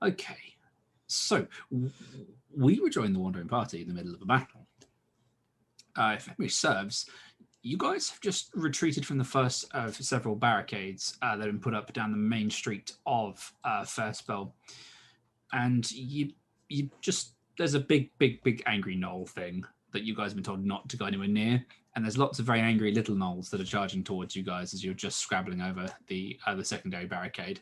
Okay, so we were joining the wandering party in the middle of a battle. If memory serves, you guys have just retreated from the first of several barricades that have been put up down the main street of Fairspell, and you just there's a big angry gnoll thing that you guys have been told not to go anywhere near, and there's lots of very angry little gnolls that are charging towards you guys as you're just scrabbling over the secondary barricade.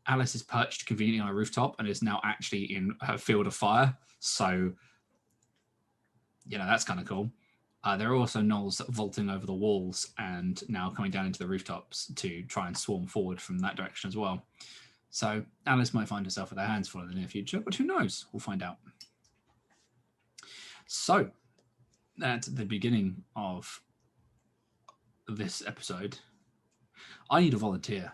Alice is perched conveniently on a rooftop and is now actually in her field of fire, so that's kind of cool. There are also gnolls vaulting over the walls and now coming down into the rooftops to try and swarm forward from that direction as well. So Alice might find herself with her hands full in the near future, but who knows? We'll find out. So, at the beginning of this episode, I need a volunteer.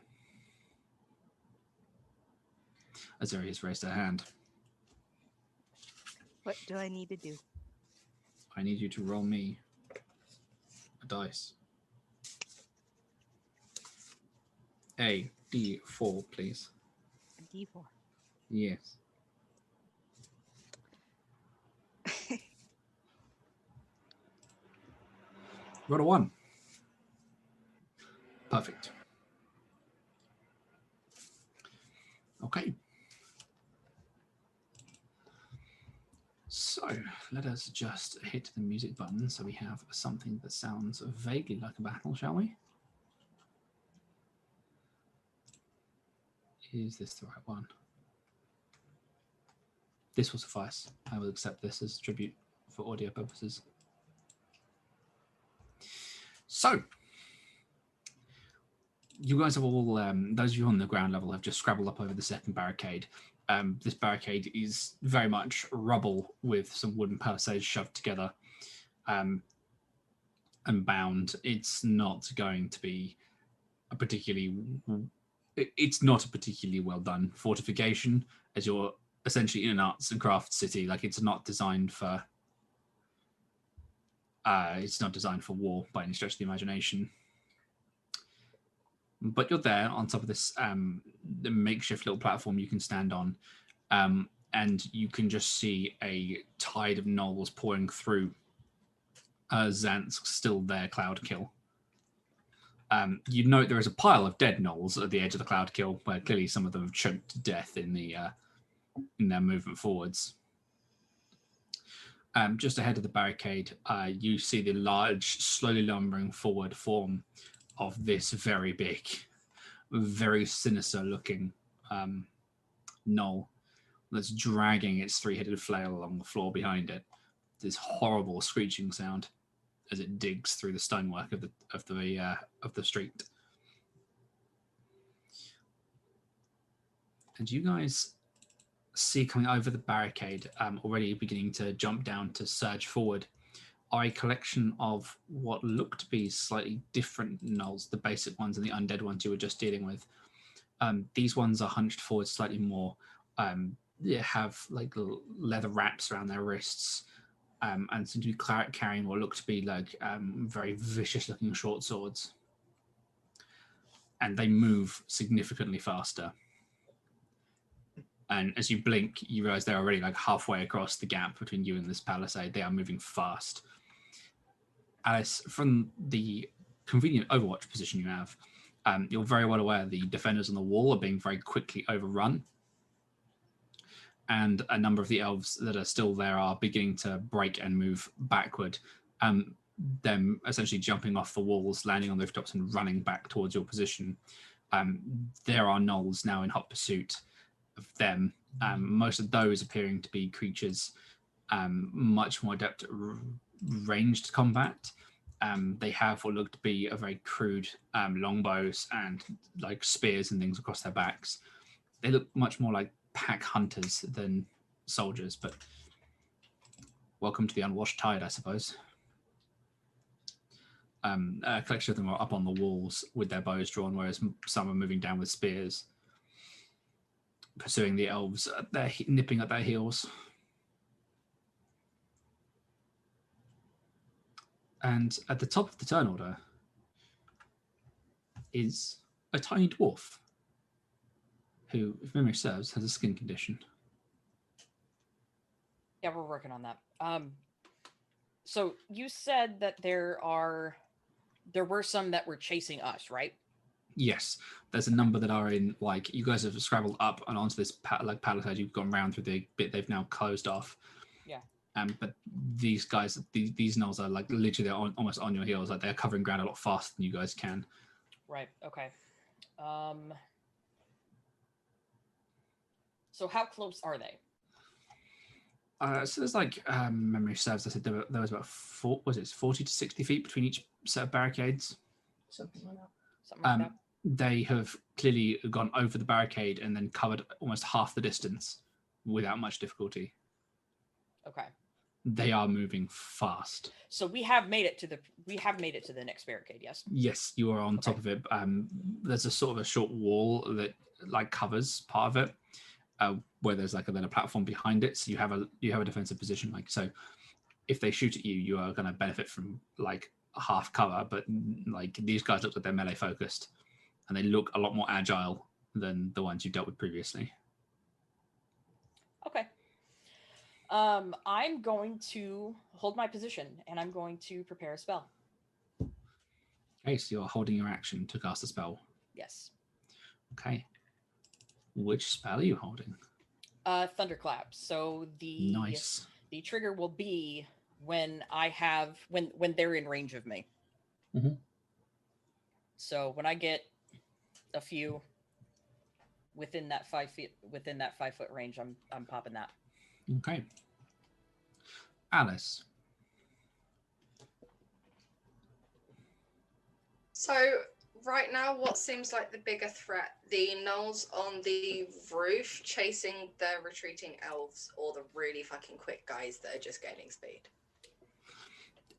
Azuri has raised her hand. What do I need to do? I need you to roll me a dice. A D4, please. A D4. Yes. Roll a 1. Perfect. Okay. So let us just hit the music button so we have something that sounds vaguely like a battle, shall we? Is this the right one? This will suffice. I will accept this as tribute for audio purposes. So, you guys have all, those of you on the ground level have just scrabbled up over the second barricade. This barricade is very much rubble with some wooden palisades shoved together and bound. It's not going to be it's not a particularly well done fortification, as you're essentially in an arts and crafts city. Like, it's not designed for war by any stretch of the imagination. But you're there on top of this the makeshift little platform you can stand on, and you can just see a tide of gnolls pouring through Zanzyk still there, Cloud Kill. You note there is a pile of dead gnolls at the edge of the Cloud Kill, where clearly some of them have choked to death in their movement forwards. Just ahead of the barricade, you see the large, slowly lumbering forward form of this very big, very sinister-looking gnoll that's dragging its three-headed flail along the floor behind it. This horrible screeching sound as it digs through the stonework of the street. And you guys see coming over the barricade, already beginning to jump down to surge forward, are a collection of what look to be slightly different gnolls, the basic ones and the undead ones you were just dealing with. These ones are hunched forward slightly more. They have like leather wraps around their wrists, and seem to be carrying what look to be like very vicious-looking short swords. And they move significantly faster. And as you blink, you realize they're already like halfway across the gap between you and this palisade. They are moving fast. Alice, from the convenient Overwatch position you have, you're very well aware the defenders on the wall are being very quickly overrun. And a number of the elves that are still there are beginning to break and move backward. Them essentially jumping off the walls, landing on the rooftops and running back towards your position. There are gnolls now in hot pursuit of them. Most of those appearing to be creatures much more adept at ranged combat. They have what look to be a very crude longbows and like spears and things across their backs. They look much more like pack hunters than soldiers, but welcome to the unwashed tide, I suppose. A collection of them are up on the walls with their bows drawn, whereas some are moving down with spears, pursuing the elves. They're nipping at their heels. And at the top of the turn order is a tiny dwarf who, if memory serves, has a skin condition. Yeah, we're working on that. So you said that there were some that were chasing us, right? Yes, there's a number that are in, like, you guys have scrabbled up and onto this palisade. You've gone round through the bit they've now closed off. Yeah. But these guys, these gnolls are like literally almost on your heels. Like they're covering ground a lot faster than you guys can. Right. Okay. So how close are they? So there's like memory serves. I said there was about 40 to 60 feet between each set of barricades. Something like that. Something like that. They have clearly gone over the barricade and then covered almost half the distance without much difficulty. Okay. They are moving fast. So we have made it to the next barricade. Yes. Yes, you are on top of it. There's a sort of a short wall that like covers part of it, where there's like then a platform behind it. So you have a defensive position. Like, so if they shoot at you, you are going to benefit from like half cover. But like these guys look like they're melee focused, and they look a lot more agile than the ones you dealt with previously. Okay. I'm going to hold my position and I'm going to prepare a spell. Okay, so you're holding your action to cast a spell. Yes. Okay. Which spell are you holding? Thunderclap. So the trigger will be when they're in range of me. Mm-hmm. So when I get a few within that 5 foot range, I'm popping that. Okay. Alice. So right now, what seems like the bigger threat? The gnolls on the roof chasing the retreating elves, or the really fucking quick guys that are just gaining speed?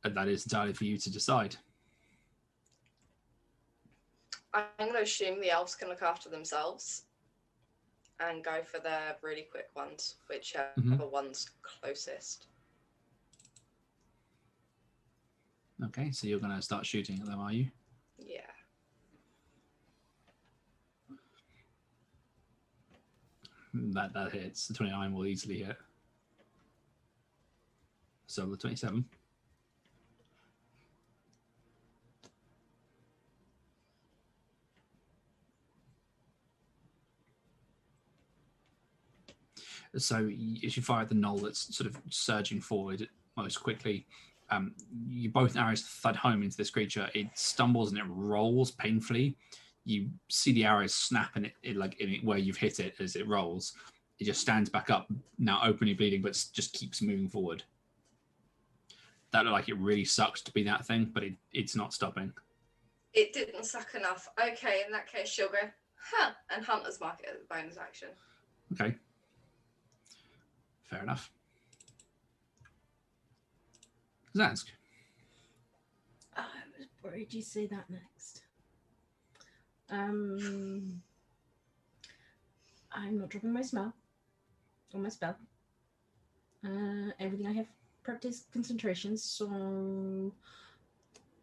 And that is entirely for you to decide. I'm going to assume the elves can look after themselves and go for the really quick ones, whichever one's closest. Okay, so you're going to start shooting at them, are you? Yeah. That hits. The 29 will easily hit. So the 27. So as you fire at the gnoll that's sort of surging forward most quickly, you both arrows thud home into this creature. It stumbles and it rolls painfully. You see the arrows snap in it where you've hit it as it rolls. It just stands back up, now openly bleeding, but just keeps moving forward. That looked like it really sucks to be that thing, but it's not stopping. It didn't suck enough. Okay, in that case, she'll go, and Hunter's Mark it as a bonus action. Okay. Fair enough. Zanzyk. I was worried you'd say that next. I'm not dropping my spell. Or my spell. Everything I have prepped is concentration, so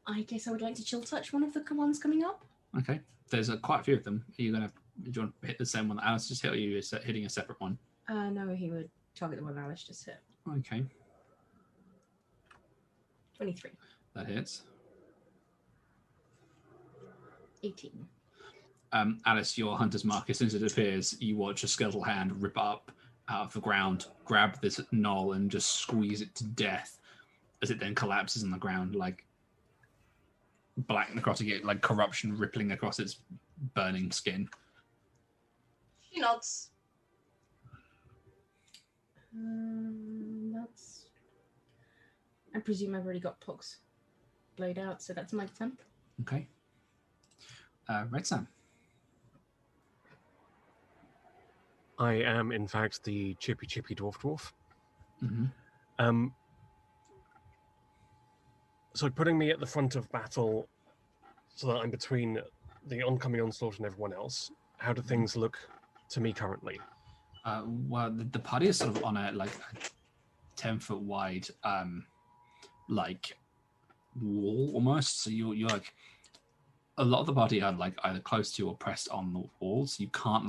I guess I would like to chill touch one of the ones coming up. Okay. There's quite a few of them. Do you want to hit the same one that Alice just hit, or are you hitting a separate one? No, he would target the one Alice just hit. Okay. 23. That hits. 18. Alice, your hunter's mark, as soon as it appears, you watch a skeletal hand rip up out of the ground, grab this gnoll and just squeeze it to death as it then collapses on the ground, like black necrotic, like corruption rippling across its burning skin. She nods. That's... I presume I've already got Pox blade out, so that's my attempt. Okay. Retsam. I am, in fact, the chippy dwarf. Mm-hmm. So putting me at the front of battle so that I'm between the oncoming onslaught and everyone else, how do things look to me currently? Well, the party is sort of on a 10-foot wide wall almost. So you're like, a lot of the party are like either close to or pressed on the walls. You can't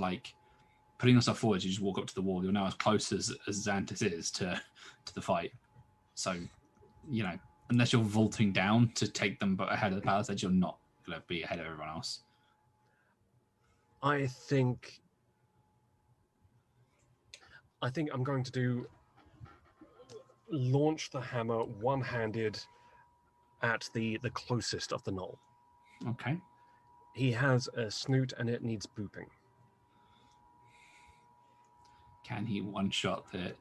putting yourself forward, you just walk up to the wall. You're now as close as Azantys is to the fight. So, unless you're vaulting down to take them ahead of the palisade, you're not going to be ahead of everyone else. I think I'm going to launch the hammer one-handed at the closest of the knoll. Okay. He has a snoot and it needs booping. Can he one-shot the...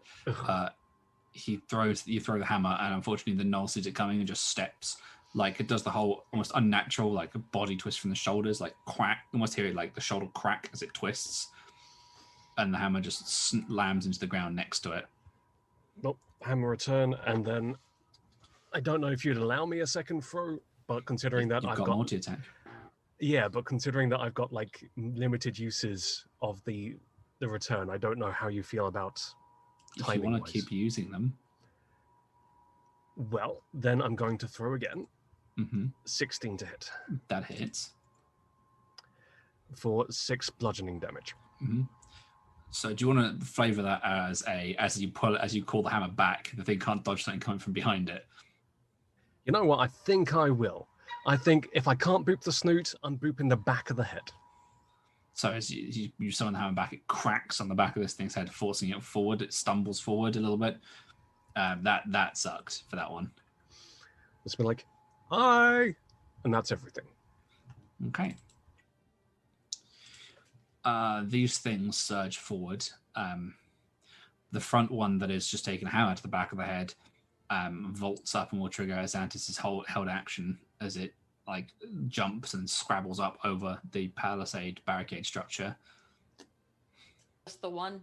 you throw the hammer, and unfortunately the knoll sees it coming and just steps. Like, it does the whole almost unnatural, like, a body twist from the shoulders, like, crack. Almost hear it, like, the shoulder crack as it twists. And the hammer just slams into the ground next to it. Well, hammer return, and then... I don't know if you'd allow me a second throw, but considering that I've got multi-attack. Yeah, but considering that I've got like limited uses of the return, I don't know how you feel about timing. If you want to keep using them. Well, then I'm going to throw again. Mm-hmm. 16 to hit. That hits. For 6 bludgeoning damage. Mm-hmm. So do you want to flavor that as you call the hammer back, the thing can't dodge something coming from behind it? You know what? I think I will. I think if I can't boop the snoot, I'm booping the back of the head. So as you summon the hammer back, it cracks on the back of this thing's head, forcing it forward. It stumbles forward a little bit. That sucked for that one. It's been like, hi! And that's everything. Okay. These things surge forward. The front one that is just taking a hammer to the back of the head vaults up and will trigger Azantys' held action as it jumps and scrabbles up over the palisade barricade structure. Just the one?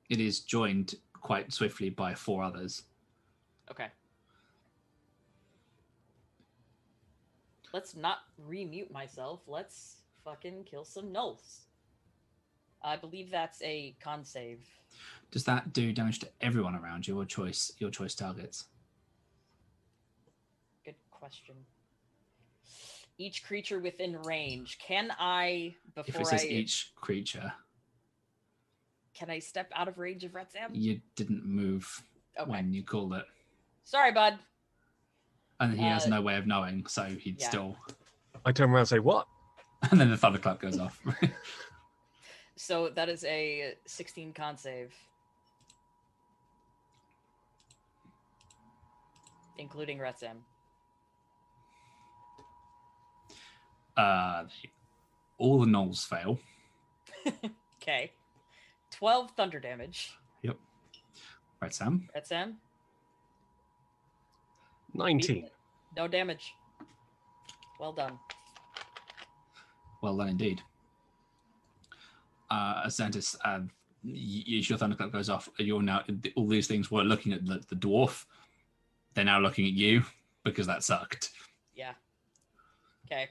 It is joined quite swiftly by 4 others. Okay. Let's not remute myself. Let's fucking kill some gnolls. I believe that's a con save. Does that do damage to everyone around you, or your choice targets? Good question. Each creature within range. Can I, If it says each creature... Can I step out of range of Retsam? You didn't move when you called it. Sorry, bud. And he has no way of knowing, so he'd still... I turn around and say, what? And then the thunderclap goes off. So that is a 16 con save. Including Retsam. All the gnolls fail. Okay. 12 thunder damage. Yep. Retsam. 19. No damage. Well done. Well done indeed. Azantys, your thunderclap goes off. You're now, all these things were looking at the dwarf. They're now looking at you because that sucked. Yeah. Okay.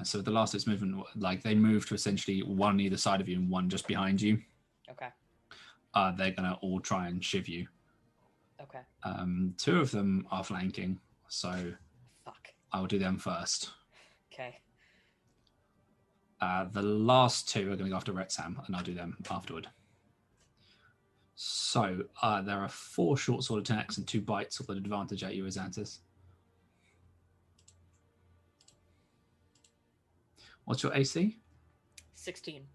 So the last its movement, they move to essentially one on either side of you and one just behind you. Okay. They're gonna all try and shiv you. Okay. 2 of them are flanking, so fuck. I will do them first. Okay. The last 2 are going to go after Retsam, and I'll do them afterward. So there are 4 short sword attacks and 2 bites with an advantage at you, Azantys. What's your AC? 16.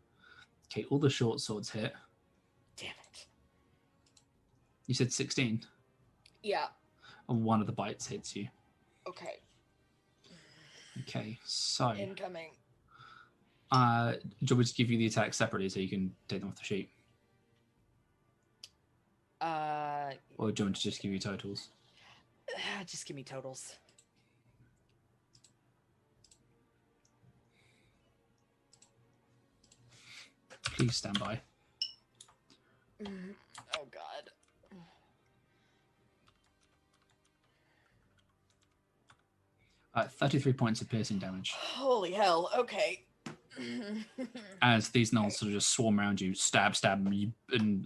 Okay, all the short swords hit. Damn it. You said 16? Yeah. And 1 of the bites hits you. Okay. Okay, so... Incoming. do you want me to give you the attacks separately so you can take them off the sheet? Or do you want me to just give you totals? Just give me totals. Please stand by. Oh, God. 33 points of piercing damage. Holy hell. Okay. As these gnolls sort of just swarm around you, stab, and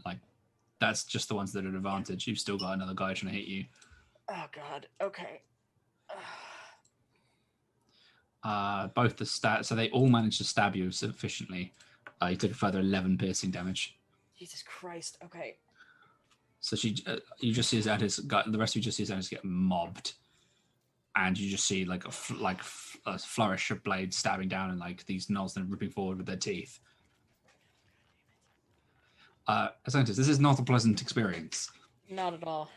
that's just the ones that are at advantage. You've still got another guy trying to hit you. Oh, God. Okay. Both the so they all manage to stab you sufficiently. You took a further 11 piercing damage. Jesus Christ. Okay. So you just see Azantys, the rest of you just see Azantys get mobbed, and you just see like a flourish of blades stabbing down, and like these gnolls then ripping forward with their teeth. Azantys, this is not a pleasant experience. Not at all.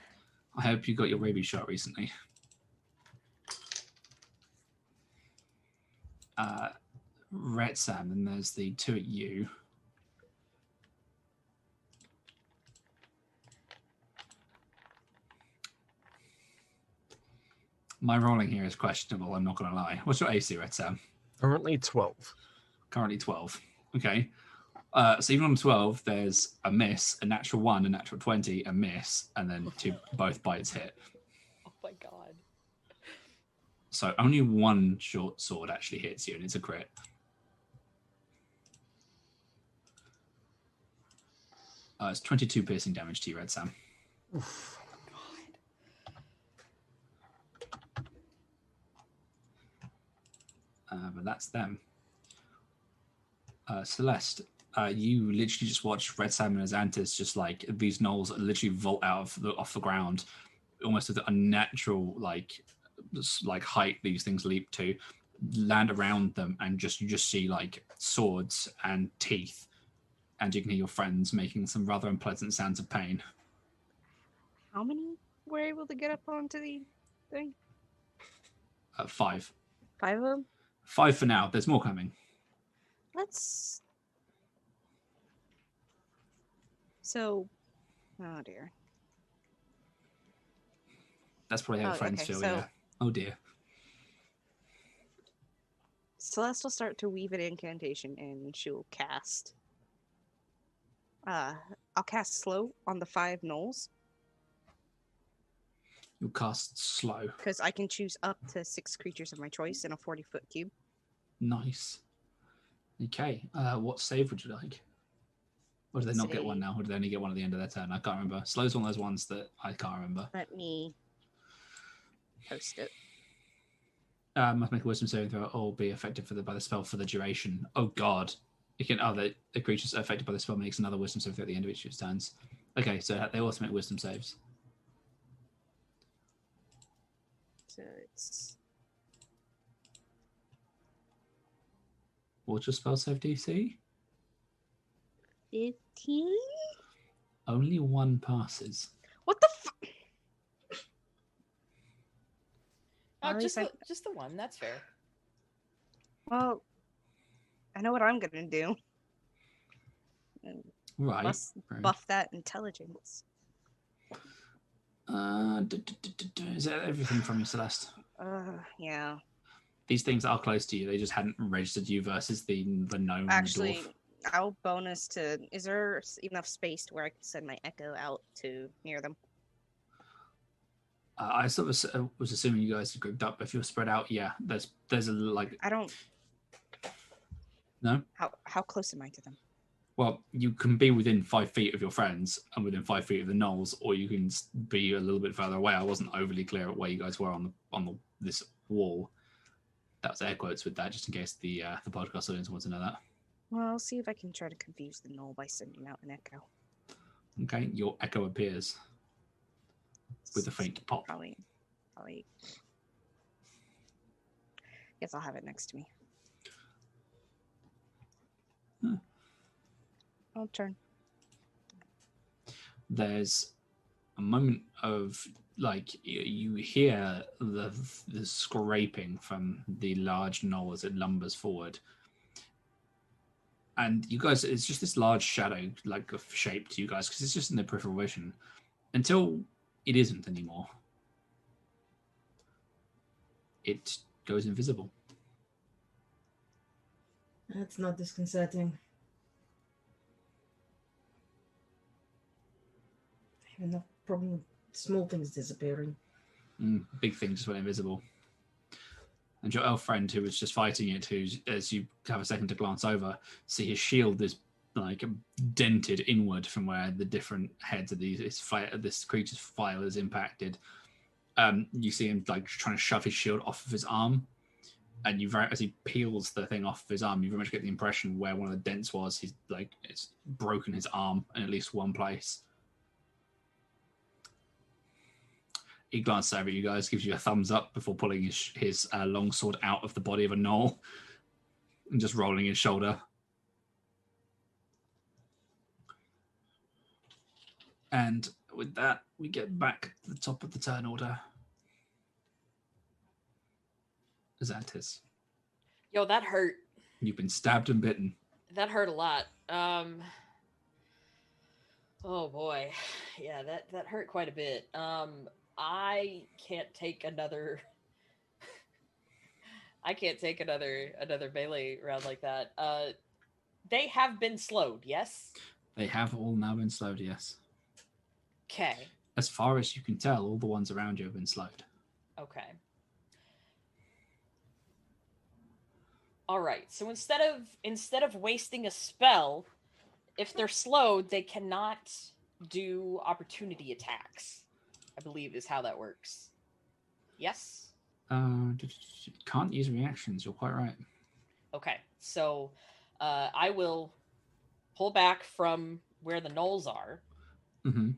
I hope you got your rabies shot recently. Retsam, and there's the two at you. My rolling here is questionable, I'm not going to lie. What's your AC, Retsam? Currently 12. Currently 12. Okay. So even on 12, there's a miss, a natural 1, a natural 20, a miss, and then both bites hit. Oh my god. So only one short sword actually hits you, and it's a crit. It's 22 piercing damage to you, Retsam. Oof. But that's them. Celeste, you literally just watch Retsam and Azantys just like these gnolls literally vault out of off the ground, almost with a unnatural like height these things leap to, land around them, and you just see like swords and teeth, and you can hear your friends making some rather unpleasant sounds of pain. How many were able to get up onto the thing? 5. 5 of them? 5 for now. There's more coming. Let's... So... Oh, dear. That's probably how friends okay, feel, so- yeah. Oh, dear. Celeste will start to weave an incantation and she'll cast... I'll cast slow on the 5 gnolls. You'll cast slow. Because I can choose up to 6 creatures of my choice in a 40-foot cube. Nice. Okay. What save would you like? Or do they not get one now? Or do they only get one at the end of their turn? I can't remember. Slow's one of those ones that I can't remember. Let me post it. Must make a wisdom saving throw or be affected by the spell for the duration. Oh god. You can the creatures affected by the spell makes another wisdom save throw at the end of each of its turns. Okay, so they also make wisdom saves. So it's... What's your spell save DC? 15? Only one passes. What the fuck? Oh, At just least just the one. That's fair. Well, I know what I'm gonna do. Right. Buff that intelligence. Is that everything from you, Celeste? Yeah. These things are close to you. They just hadn't registered you versus the gnome Actually, and the dwarf. I'll bonus to... Is there enough space to where I can send my echo out to near them? I sort of was assuming you guys had grouped up. If you're spread out, yeah, there's a like... I don't... No? How close am I to them? Well, you can be within 5 feet of your friends and within 5 feet of the gnolls, or you can be a little bit further away. I wasn't overly clear at where you guys were on this wall. That was air quotes with that, just in case the podcast audience wants to know that. Well, I'll see if I can try to confuse the gnoll by sending out an echo. Okay, your echo appears with a faint pop. Probably. Guess I'll have it next to me. I'll turn. There's a moment of like you hear the scraping from the large gnoll as it lumbers forward, and you guys, it's just this large shadow like of shape to you guys because it's just in the peripheral vision until it isn't anymore. It goes invisible. That's not disconcerting. I have enough problem with small things disappearing. Big thing just went invisible. And your elf friend who was just fighting it, who's, as you have a second to glance over, see his shield is like dented inward from where the different heads of this creature's file is impacted. You see him like trying to shove his shield off of his arm, and as he peels the thing off his arm, you very much get the impression where one of the dents was, it's broken his arm in at least one place. He glances over at you guys, gives you a thumbs up before pulling his longsword out of the body of a gnoll and just rolling his shoulder. And with that, we get back to the top of the turn order. Azantys. Yo, that hurt. You've been stabbed and bitten. That hurt a lot. Oh boy. Yeah, that hurt quite a bit. I can't take another another melee round like that. They have been slowed, yes? They have all now been slowed, yes. Okay. As far as you can tell, all the ones around you have been slowed. Okay. All right. So instead of wasting a spell, if they're slowed, they cannot do opportunity attacks, I believe is how that works. Yes? Can't use reactions, you're quite right. Okay. So I will pull back from where the gnolls are. Mm-hmm.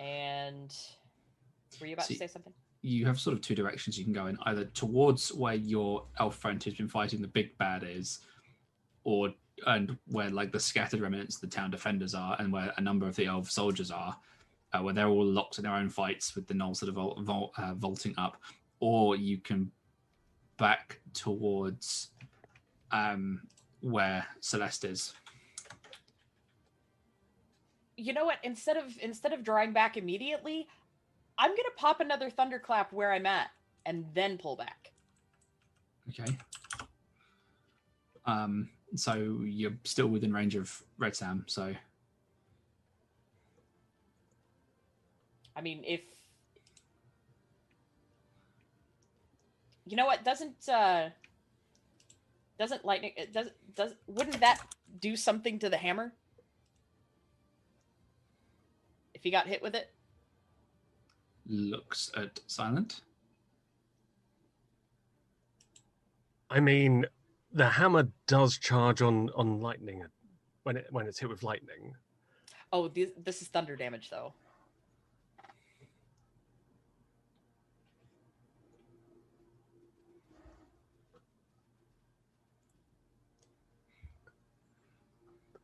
And were you about to say something? You have sort of two directions you can go in, either towards where your elf friend who's been fighting the big bad is, and where like the scattered remnants of the town defenders are, and where a number of the elf soldiers are, where they're all locked in their own fights with the gnolls that are vaulting up, or you can back towards where Celeste is. You know what? Instead of drawing back immediately, I'm gonna pop another thunderclap where I'm at, and then pull back. Okay. So you're still within range of Retsam, so. I mean, if you know what, doesn't lightning wouldn't that do something to the hammer if he got hit with it? Looks at Silent. I mean, the hammer does charge on lightning when it's hit with lightning. Oh, this is thunder damage, though.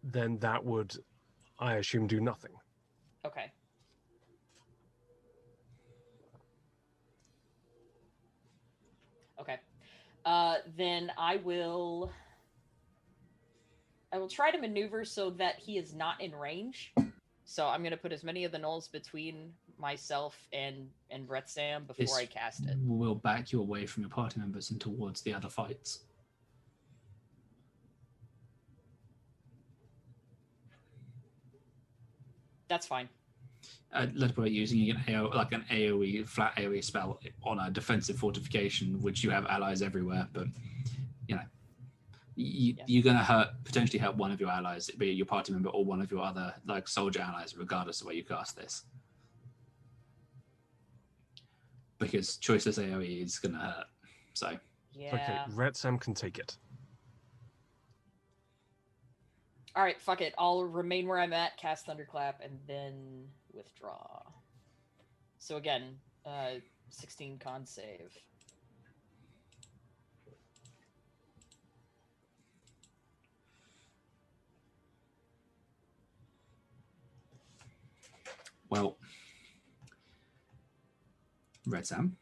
Then that would, I assume, do nothing. Okay. Okay. Then I will try to maneuver so that he is not in range. So I'm going to put as many of the gnolls between myself and Retsam before I cast it. Will back you away from your party members and towards the other fights. That's fine. Let's put it using an AoE, flat AoE spell on a defensive fortification, which you have allies everywhere, but you know, you're going to potentially hurt one of your allies, be it your party member or one of your other like soldier allies, regardless of where you cast this. Because choiceless AoE is going to hurt. So yeah. Okay, Retsam can take it. All right, fuck it. I'll remain where I'm at, cast Thunderclap, and then withdraw. So again, 16 con save. Well, Retsam.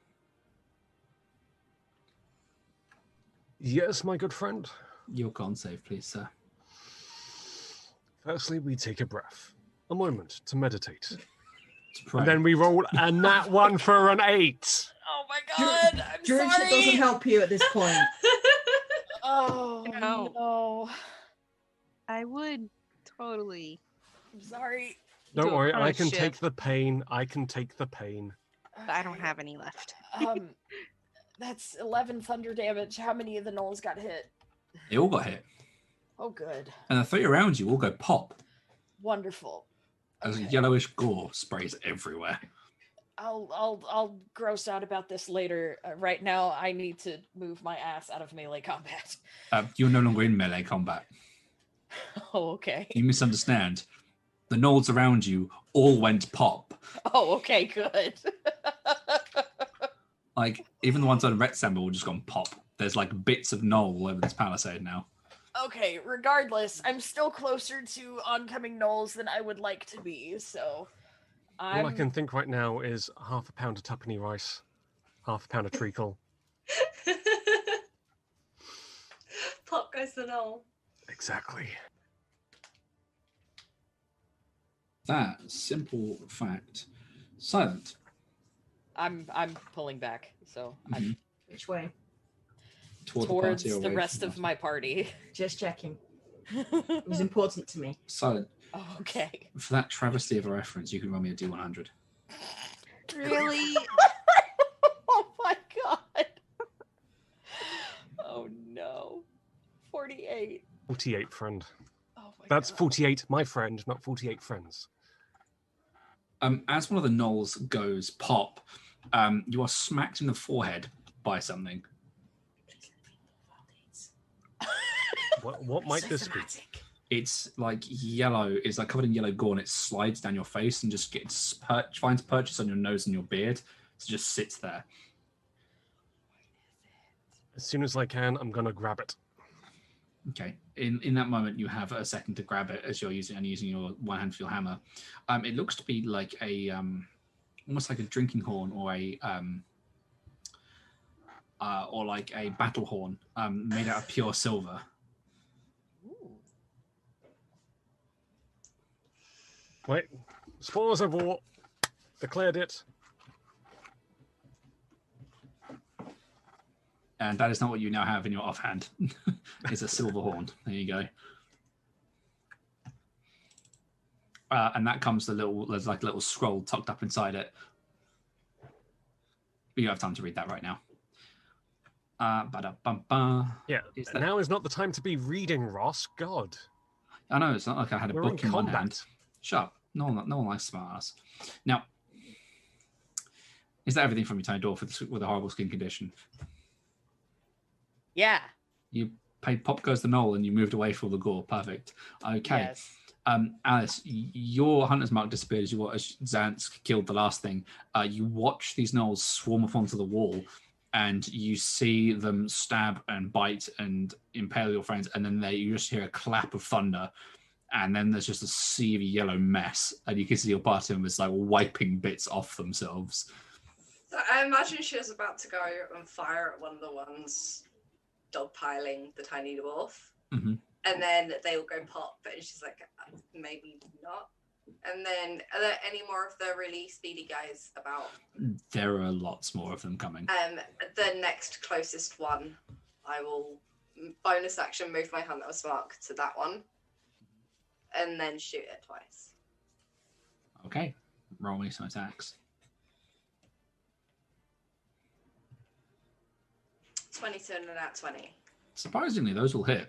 Yes, my good friend. Your con save, please, sir. Firstly, we take a breath, a moment to meditate. And then we roll a nat 1 for an 8. Oh my god, I'm Druidship sorry. doesn't help you at this point. Oh No. no. I would totally. I'm sorry. Don't Do a worry, I can friendship. take the pain. I can take the pain. But I don't have any left. That's 11 thunder damage. How many of the gnolls got hit? They all got hit. Oh, good. And the three around you all go pop. Wonderful. As Okay. yellowish gore sprays everywhere. I'll gross out about this later. Right now, I need to move my ass out of melee combat. You're no longer in melee combat. Oh, okay. You misunderstand. The gnolls around you all went pop. Oh, okay, good. Like, even the ones on Retsam all just gone pop. There's like bits of gnoll all over this palisade now. Okay, regardless, I'm still closer to oncoming gnolls than I would like to be, so All I can think right now is half a pound of tuppenny rice, half a pound of treacle. Pop goes the knoll. Exactly. That simple fact. Silent. I'm pulling back, so Mhm. Which way? Toward towards the, party, the away rest from of the my party. Just checking. It was important to me. Silent. Oh, okay. For that travesty of a reference, you can run me a D100. Really? Oh my god. Oh no. 48. 48, friend. Oh my That's god. 48, my friend, not 48 friends. As one of the gnolls goes pop, you are smacked in the forehead by something. What might this be? It's like yellow. It's like covered in yellow gore, and it slides down your face and just finds purchase on your nose and your beard. So it just sits there. As soon as I can, I'm gonna grab it. Okay. In that moment, you have a second to grab it as you're using your one hand for your hammer. It looks to be like a almost like a drinking horn or like a battle horn made out of pure silver. Ooh. Wait, spoils of war. Declared it. And that is not what you now have in your offhand. It's a silver horn. There you go. And that comes there's like a little scroll tucked up inside it. But you have time to read that right now. Yeah, now is not the time to be reading, Ross. God. I know, it's not like I had a We're book in in one combat. hand. Shut up. No one likes smart ass. Now, is that everything from you, Tiny Dwarf, with a horrible skin condition? Yeah. You paid pop goes the knoll and you moved away from all the gore. Perfect. Okay. Yes. Alice, your hunter's mark disappeared as you watch Zanzyk killed the last thing. You watch these gnolls swarm up onto the wall, and you see them stab and bite and impale your friends, and then you just hear a clap of thunder, and then there's just a sea of yellow mess, and you can see your party members like wiping bits off themselves. So I imagine she was about to go and fire at one of the ones dogpiling the tiny dwarf. Mm-hmm. And then they all go pop, but she's like, maybe not. And then, are there any more of the really speedy guys about? There are lots more of them coming. The next closest one, I will bonus action move my hunter's mark to that one, and then shoot it twice. Okay, roll me some attacks. 22 and an 20. Surprisingly, those will hit.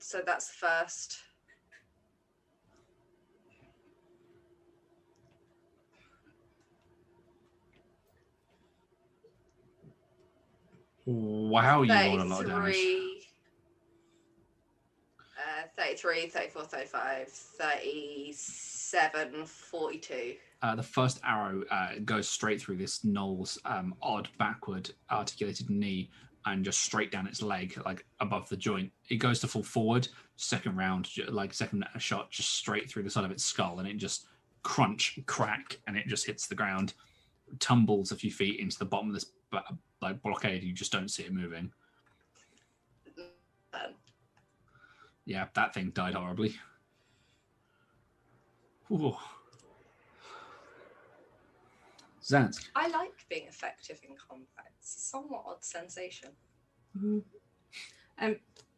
So that's the first. Wow, you rolled a lot of damage. 33, 34, 35, 37, 42. The first arrow goes straight through this gnoll's odd backward articulated knee and just straight down its leg, like above the joint. It goes to fall forward. Second shot, just straight through the side of its skull, and it just crunch, crack, and it just hits the ground, tumbles a few feet into the bottom of this like blockade. You just don't see it moving. Yeah, that thing died horribly. Ooh. Zanzyk. I like being effective in combat. It's a somewhat odd sensation. Mm-hmm.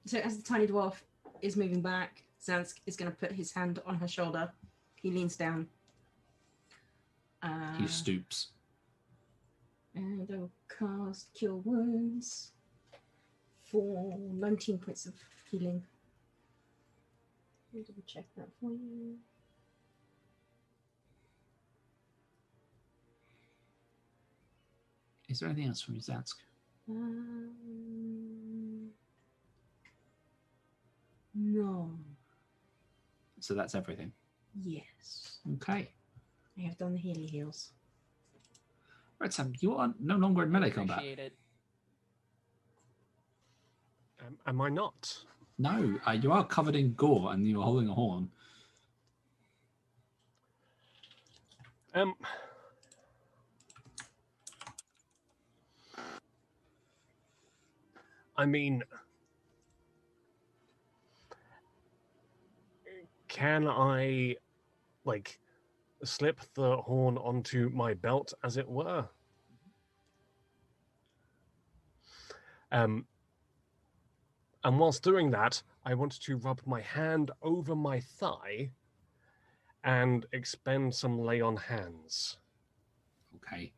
So as the tiny dwarf is moving back, Zanzyk is going to put his hand on her shoulder. He leans down. He stoops. And I will cast Cure Wounds for 19 points of healing. Let me double check that for you. Is there anything else from you, Zanzyk? No. So that's everything. Yes. Okay. I have done the Healy heals. Retsam, you are no longer in melee combat. Appreciate it. Am I not? No, you are covered in gore and you are holding a horn. I mean, can I, like, slip the horn onto my belt, as it were? And whilst doing that, I want to rub my hand over my thigh and expend some lay on hands. Okay.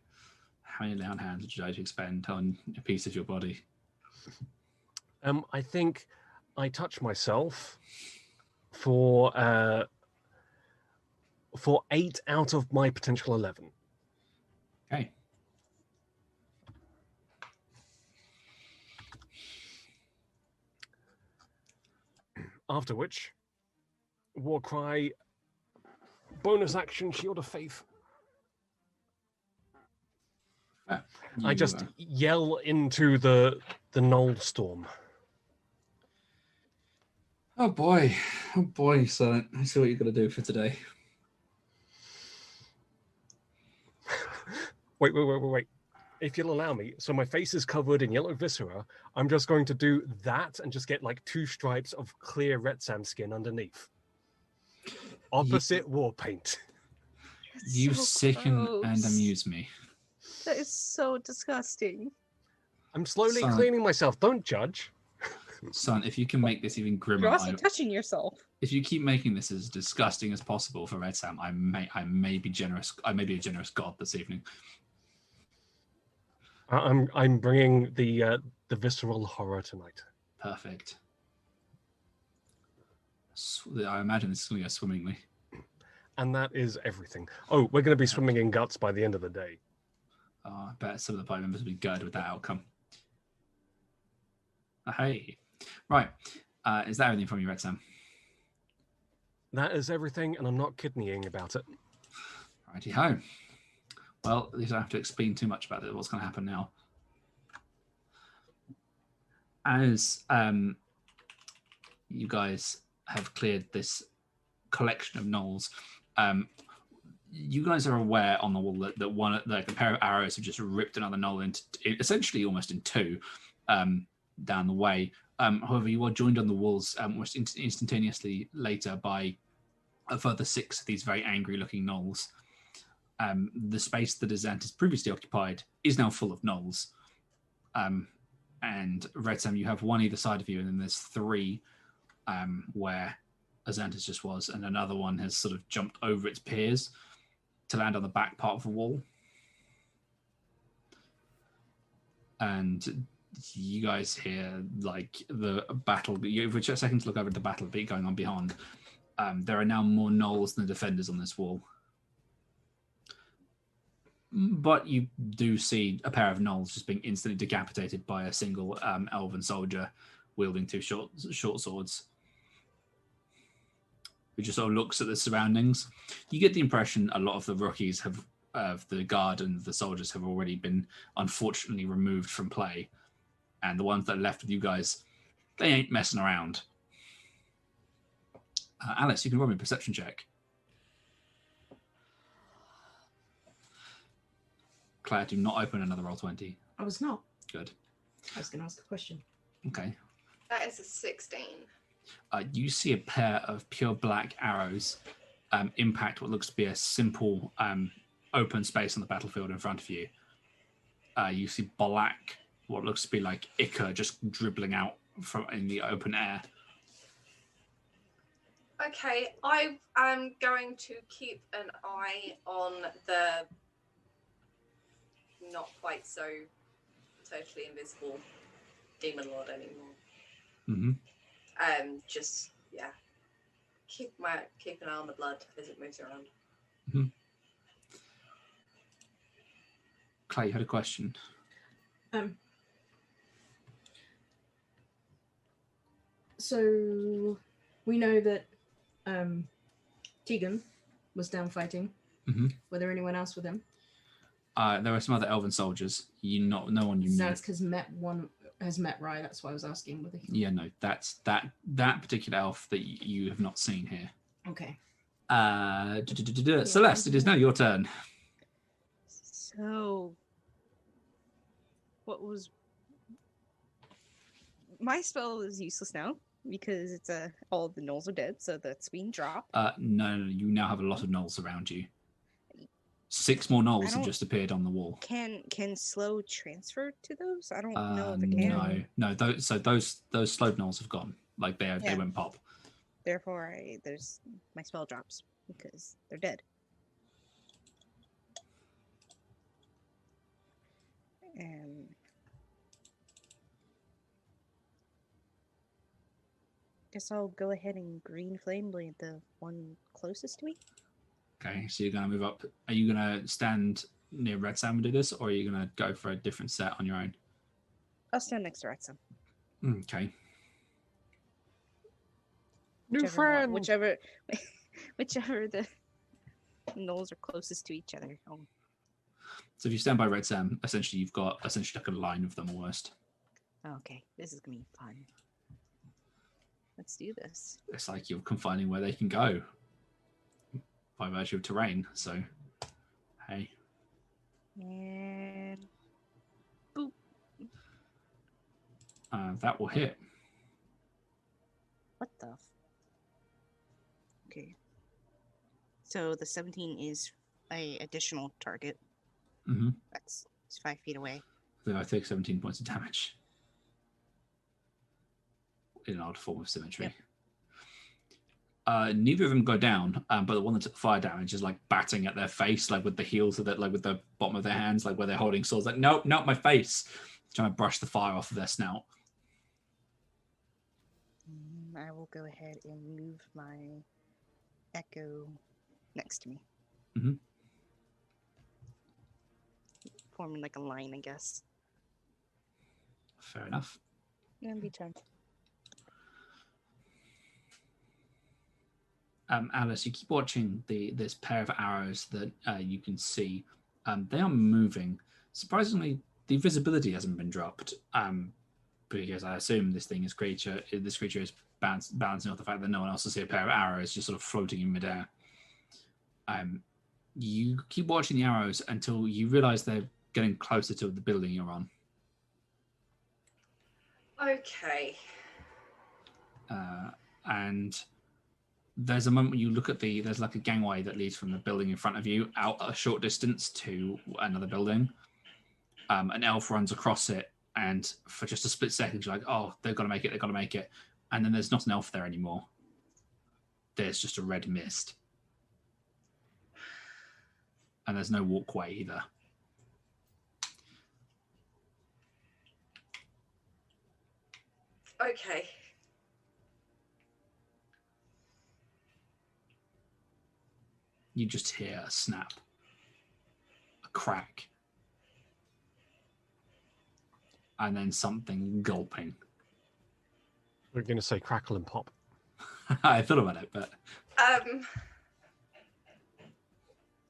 How many lay on hands would you like to expend on a piece of your body? I think I touch myself for 8 out of my potential 11. Okay. After which, war cry, bonus action, shield of faith. I just yell into the knoll storm. Oh boy, son. I see what you're going to do for today. Wait. If you'll allow me, so my face is covered in yellow viscera, I'm just going to do that and just get like 2 stripes of clear Retsam skin underneath. Opposite war paint. You So sicken gross. and amuse me. That is so disgusting. I'm slowly Son. cleaning myself. Don't judge. Son, if you can make this even grimmer, You're also touching yourself. if you keep making this as disgusting as possible for Retsam, I may be generous. I may be a generous god this evening. I'm bringing the visceral horror tonight. Perfect. I imagine this is going to go swimmingly. And that is everything. Oh, we're going to be swimming in guts by the end of the day. I bet some of the party members will be gutted with that outcome. Hey. Right. Is that everything from you, Retsam? That is everything, and I'm not kidneying about it. Righty-ho. Well, at least I don't have to explain too much about it, what's going to happen now. As you guys have cleared this collection of knolls, you guys are aware on the wall that a pair of arrows have just ripped another knoll into essentially almost in 2 down the way. However, you are joined on the walls almost instantaneously later by a further 6 of these very angry-looking knolls. The space that Azantys previously occupied is now full of knolls. And Retsam, you have 1 either side of you, and then there's 3 where Azantys just was, and another one has sort of jumped over its peers to land on the back part of the wall. And you guys hear like the battle. You have a second to look over at the battle beat going on beyond. There are now more knolls than defenders on this wall. But you do see a pair of knolls just being instantly decapitated by a single elven soldier wielding 2 short swords, who just sort of looks at the surroundings. You get the impression a lot of the rookies of the guard and the soldiers have already been unfortunately removed from play. And the ones that are left with you guys, they ain't messing around. Alice, you can roll me a perception check. Claire, do not open another roll 20. I was not. Good. I was going to ask a question. Okay. That is a 16. You see a pair of pure black arrows impact what looks to be a simple open space on the battlefield in front of you. You see black, what looks to be like ichor just dribbling out from in the open air. Okay, I am going to keep an eye on the not quite so totally invisible demon lord anymore. Mm-hmm. Just keep an eye on the blood as it moves around. Mm-hmm. Clay, you had a question. So we know that Tegan was down fighting. Mm-hmm. Were there anyone else with him? There were some other elven soldiers. No one you knew. Zanzyk has met Rye. That's why I was asking whether he... Yeah, no, that's that particular elf that you have not seen here. Okay. Celeste, it is now your turn. So, what was my spell is useless now because it's all the gnolls are dead, so that's being dropped. No, you now have a lot of gnolls around you. 6 more gnolls have just appeared on the wall. Can slow transfer to those? I don't know if it can. No. Those slowed gnolls have gone. Like they went pop. Therefore, my spell drops because they're dead. Guess I'll go ahead and green flame blade the one closest to me. Okay, so you're going to move up. Are you going to stand near Retsam and do this, or are you going to go for a different set on your own? I'll stand next to Retsam. Okay. New friend! Whichever the gnolls are closest to each other. So if you stand by Retsam, essentially you've got like a line of them almost. Okay, this is going to be fun. Let's do this. It's like you're confining where they can go by virtue of terrain, so hey. And boop. That will hit. What the? Okay. So the 17 is a additional target. Mm-hmm. It's 5 feet away. So I take 17 points of damage. In an odd form of symmetry. Yep. Neither of them go down, but the one that took fire damage is like batting at their face, like with the heels of it, like with the bottom of their hands, like where they're holding swords. Like, nope, not my face. Trying to brush the fire off of their snout. I will go ahead and move my echo next to me. Mm-hmm. Forming like a line, I guess. Fair enough. And be time. Alice, you keep watching this pair of arrows that you can see. They are moving. Surprisingly, the visibility hasn't been dropped because I assume this creature is balancing off the fact that no one else will see a pair of arrows just sort of floating in midair. You keep watching the arrows until you realize they're getting closer to the building you're on. Okay. And there's a moment when you look at there's like a gangway that leads from the building in front of you out a short distance to another building. An elf runs across it, and for just a split second, you're like, oh, they've got to make it. And then there's not an elf there anymore. There's just a red mist. And there's no walkway either. Okay. You just hear a snap, a crack, and then something gulping. We're going to say crackle and pop. I thought about it, but...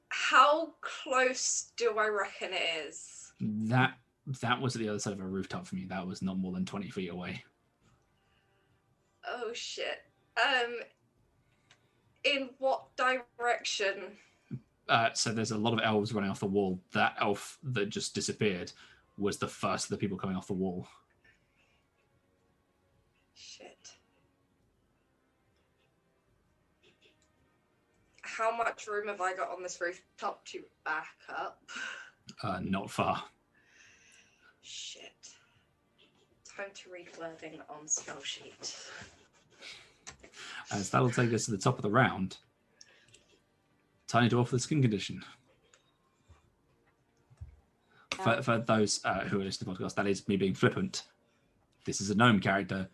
How close do I reckon it is? That was at the other side of a rooftop from you. That was not more than 20 feet away. Oh, shit. In what direction? So there's a lot of elves running off the wall. That elf that just disappeared was the first of the people coming off the wall. Shit. How much room have I got on this rooftop to back up? Not far. Shit. Time to read wording on spell sheet. As that'll take us to the top of the round. Tiny dwarf with a skin condition. For those who are listening to the podcast, that is me being flippant. This is a gnome character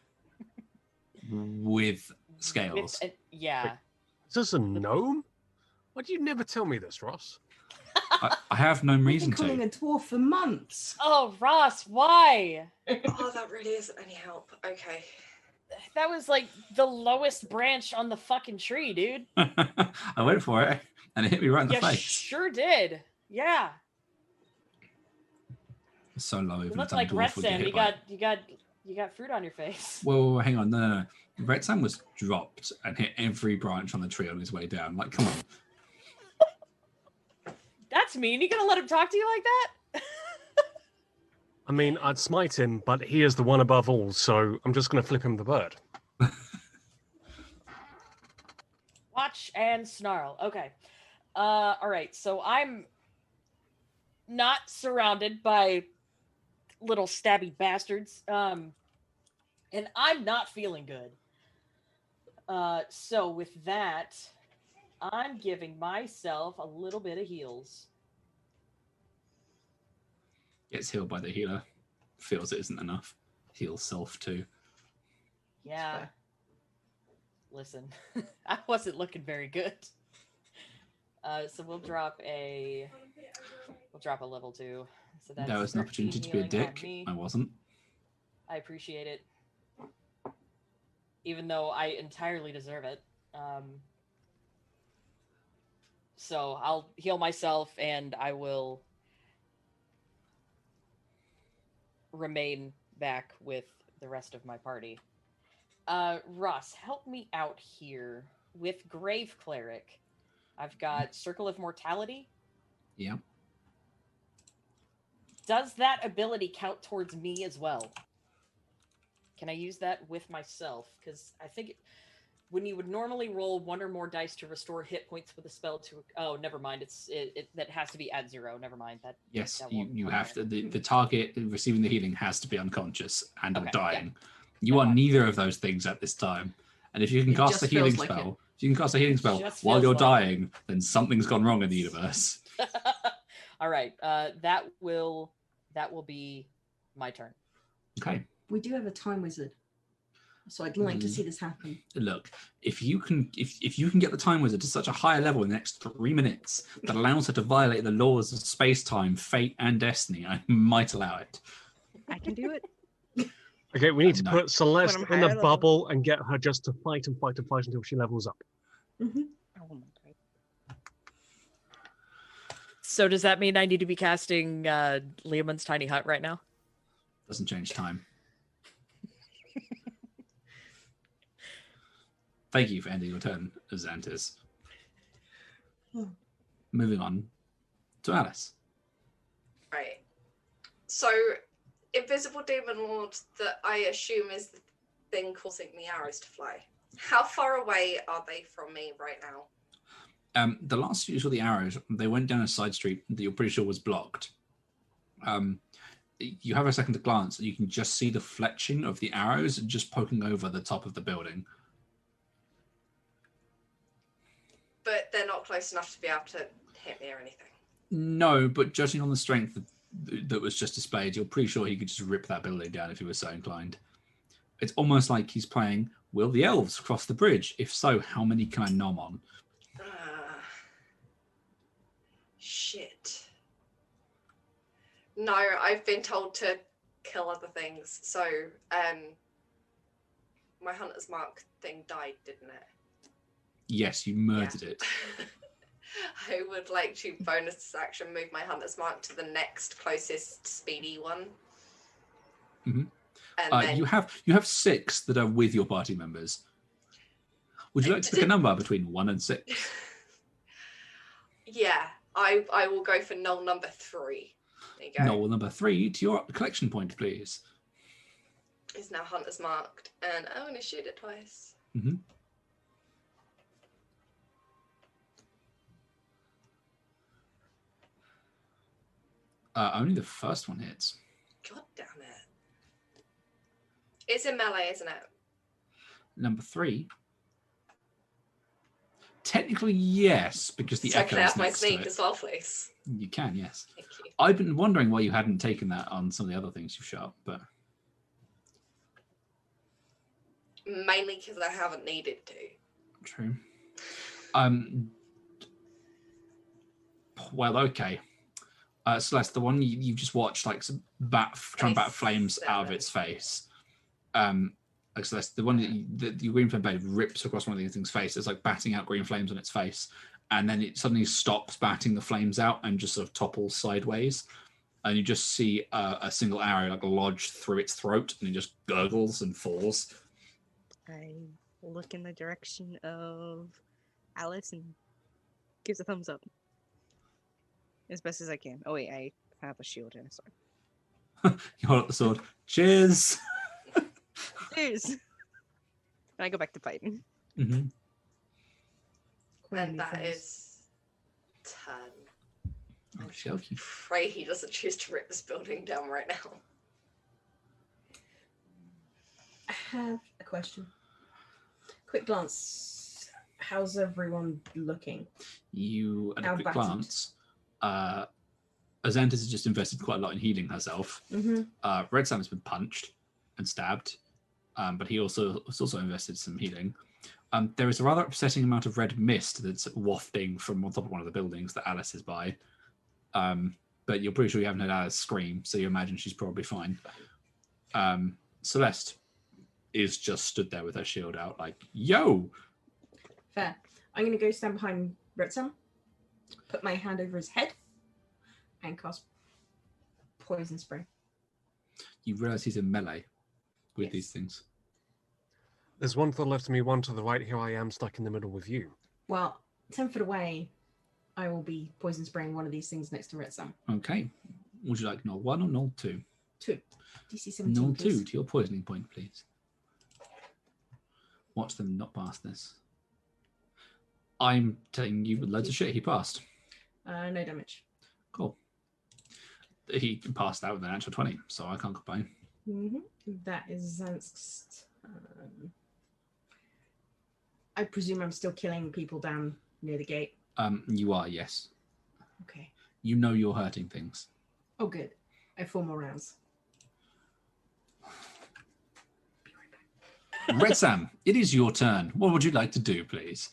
with scales. Yeah. Is this a gnome? Why do you never tell me this, Ross? I have no We've reason been calling to. a dwarf for months. Oh, Ross, why? Oh, that really isn't any help. Okay. That was like the lowest branch on the fucking tree, dude. I went for it, and it hit me right in the You face. sure did. Yeah. It's so low, You even a look tiny like dwarf would get Retsam. hit by it. You got fruit on your face. Whoa, hang on, no. Retsam was dropped and hit every branch on the tree on his way down. Like, come on. That's mean. You gonna let him talk to you like that? I mean, I'd smite him, but he is the one above all, so I'm just going to flip him the bird. Watch and snarl. Okay. All right. So I'm not surrounded by little stabby bastards. And I'm not feeling good. So with that, I'm giving myself a little bit of heals. Gets healed by the healer. Feels it isn't enough. Heals self too. Yeah. Listen, I wasn't looking very good. So we'll drop a level 2. So that's That was an opportunity to be a 13 healing on dick. me. I wasn't. I appreciate it. Even though I entirely deserve it. So I'll heal myself and I will remain back with the rest of my party. Russ, help me out here with Grave Cleric. I've got Circle of Mortality. Yeah. Does that ability count towards me as well? Can I use that with myself? Because I think when you would normally roll 1 or more dice to restore hit points with a spell to... Oh, never mind. That has to be at 0. Never mind. Yes, that you won't have to. count. The target receiving the healing has to be unconscious and or Okay, dying. yeah. You Never are mind. neither of those things at this time. And if you can It cast a just healing feels like spell, if you can cast a healing spell just while feels you're like dying, then something's gone wrong in the universe. All right. That will be my turn. Okay. We do have a time wizard, so I'd like to see this happen. Look, if you can get the time wizard to such a higher level in the next 3 minutes that allows her to violate the laws of space-time, fate, and destiny, I might allow it. I can do it. Okay, we need to No. put Celeste I'm in higher a level. bubble and get her just to fight and fight and fight until she levels up. Mm-hmm. Oh my God. So does that mean I need to be casting Leomund's Tiny Hut right now? Doesn't change time. Thank you for ending your turn, Azantys. Moving on to Alice. Right. So, Invisible Demon Lord, that I assume is the thing causing the arrows to fly. How far away are they from me right now? The last you saw the arrows, they went down a side street that you're pretty sure was blocked. You have a second to glance, and you can just see the fletching of the arrows just poking over the top of the building. But they're not close enough to be able to hit me or anything. No, but judging on the strength that was just displayed, you're pretty sure he could just rip that building down if he was so inclined. It's almost like he's playing, will the elves cross the bridge? If so, how many can I nom on? Shit. No, I've been told to kill other things. So, my Hunter's Mark thing died, didn't it? Yes, you murdered it. I would like to bonus action move my Hunter's Mark to the next closest speedy one. Mm-hmm. And then You have 6 that are with your party members. Would you like to pick a number between 1 and 6? Yeah, I will go for null number 3. There you go. Null number 3 to your collection point, please. It's now Hunter's Marked, and I'm going to shoot it twice. Mm-hmm. Only the first one hits. God damn it. It's in melee, isn't it? Number 3. Technically, yes, because the So echo can I is have my next to sneak it. as well, please? You can, yes. Thank you. I've been wondering why you hadn't taken that on some of the other things you've shot, but Mainly because I haven't needed to. True. Well, okay. Celeste, the one you just watched, like trying to bat flames out of its face. Like Celeste, the one that the green flame blade rips across one of these things' face. It's like batting out green flames on its face, and then it suddenly stops batting the flames out and just sort of topples sideways. And you just see a single arrow like lodge through its throat, and it just gurgles and falls. I look in the direction of Alice and gives a thumbs up as best as I can. Oh wait, I have a shield and a sword. You hold up the sword. Cheers. Cheers. And I go back to fighting. Mm-hmm. And that is turn. Oh, Pray he doesn't choose to rip this building down right now. I have a question. Quick glance. How's everyone looking? You, at a How quick battered? glance, Azantys has just invested quite a lot in healing herself. Mm-hmm. Retsam has been punched and stabbed, but he has also invested some healing. There is a rather upsetting amount of red mist that's wafting from on top of one of the buildings that Alice is by. But you're pretty sure you haven't heard Alice scream, so you imagine she's probably fine. Celeste is just stood there with her shield out, like, yo! Fair. I'm going to go stand behind Retsam, put my hand over his head, and cast poison spray. You realise he's in melee with Yes. these things. There's one to the left of me, one to the right. Here I am stuck in the middle with you. Well, 10 foot away, I will be poison spraying one of these things next to Retsam. Okay. Would you like null 1 or null 2? 2. DC 17, Null please. 2 to your poisoning point, please. Watch them not pass this. I'm telling you loads of shit. He passed. No damage. Cool. He passed out with an actual 20, so I can't complain. Mm-hmm. That is Zanzyk's turn. I presume I'm still killing people down near the gate. You are, yes. Okay. You know you're hurting things. Oh, good. I have 4 more rounds. Retsam, it is your turn. What would you like to do, please?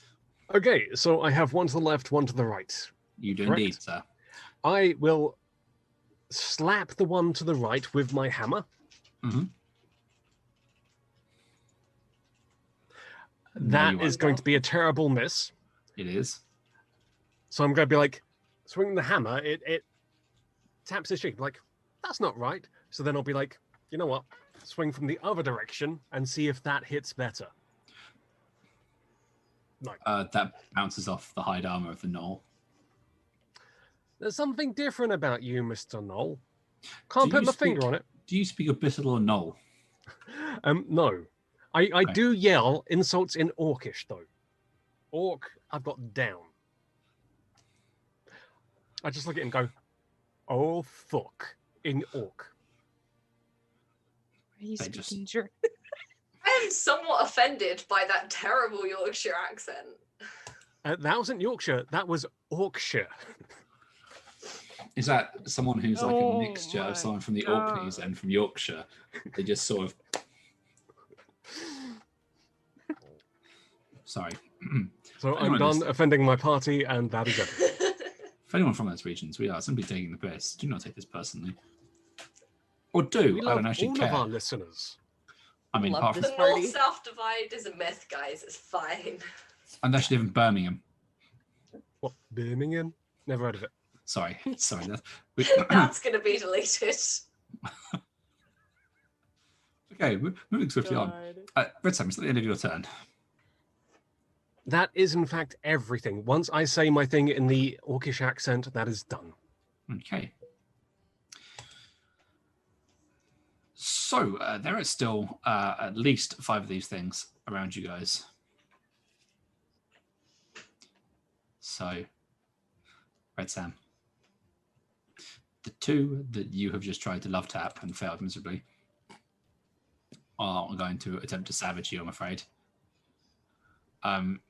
Okay, so I have one to the left, one to the right. You do Correct. indeed, sir. I will slap the one to the right with my hammer. Mm-hmm. That you is won't. going to be a terrible miss. It is. So I'm going to be like, swinging the hammer, it taps his cheek. Like, that's not right. So then I'll be like, you know what? Swing from the other direction and see if that hits better. No. That bounces off the hide armor of the gnoll. There's something different about you, Mr. Knoll. Can't Do put you my finger speak- on it. Do you speak a bit or gnoll? No. I Okay. do yell insults in Orcish, though. Orc, I've got down. I just look at it and go, oh, fuck, in Orc. Are you They just- speaking German? I am somewhat offended by that terrible Yorkshire accent. That wasn't Yorkshire, that was Orkshire. Is that someone who's like a Oh mixture my of someone from the God. Orkneys and from Yorkshire? They just sort of... Sorry. So I'm Anyone done else? offending my party, and that is it. For anyone from those regions, we are simply taking the piss. Do not take this personally. Or do. We I love don't actually all care. of our listeners. I mean, Love apart this from... The party. North-South divide is a myth, guys. It's fine. Unless you live in Birmingham. What, Birmingham? Never heard of it. Sorry. That's going to be deleted. Okay, moving swiftly on. Retsam, it's at the end of your turn. That is, in fact, everything. Once I say my thing in the Orcish accent, that is done. Okay. So there are still at least 5 of these things around you guys. So, Retsam, the 2 that you have just tried to love tap and failed miserably are going to attempt to savage you, I'm afraid.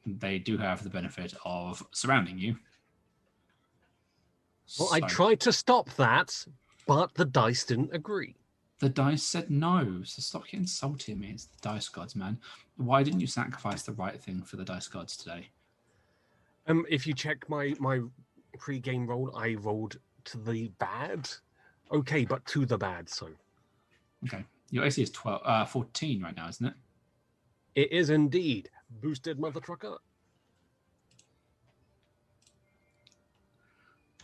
They do have the benefit of surrounding you. Well, I So- tried to stop that, but the dice didn't agree. The dice said no, so stop insulting me. It's the dice gods, man. Why didn't you sacrifice the right thing for the dice gods today? If you check my pre-game roll, I rolled to the bad. Okay, but to the bad, so. Okay. Your AC is 14 right now, isn't it? It is indeed. Boosted mother trucker.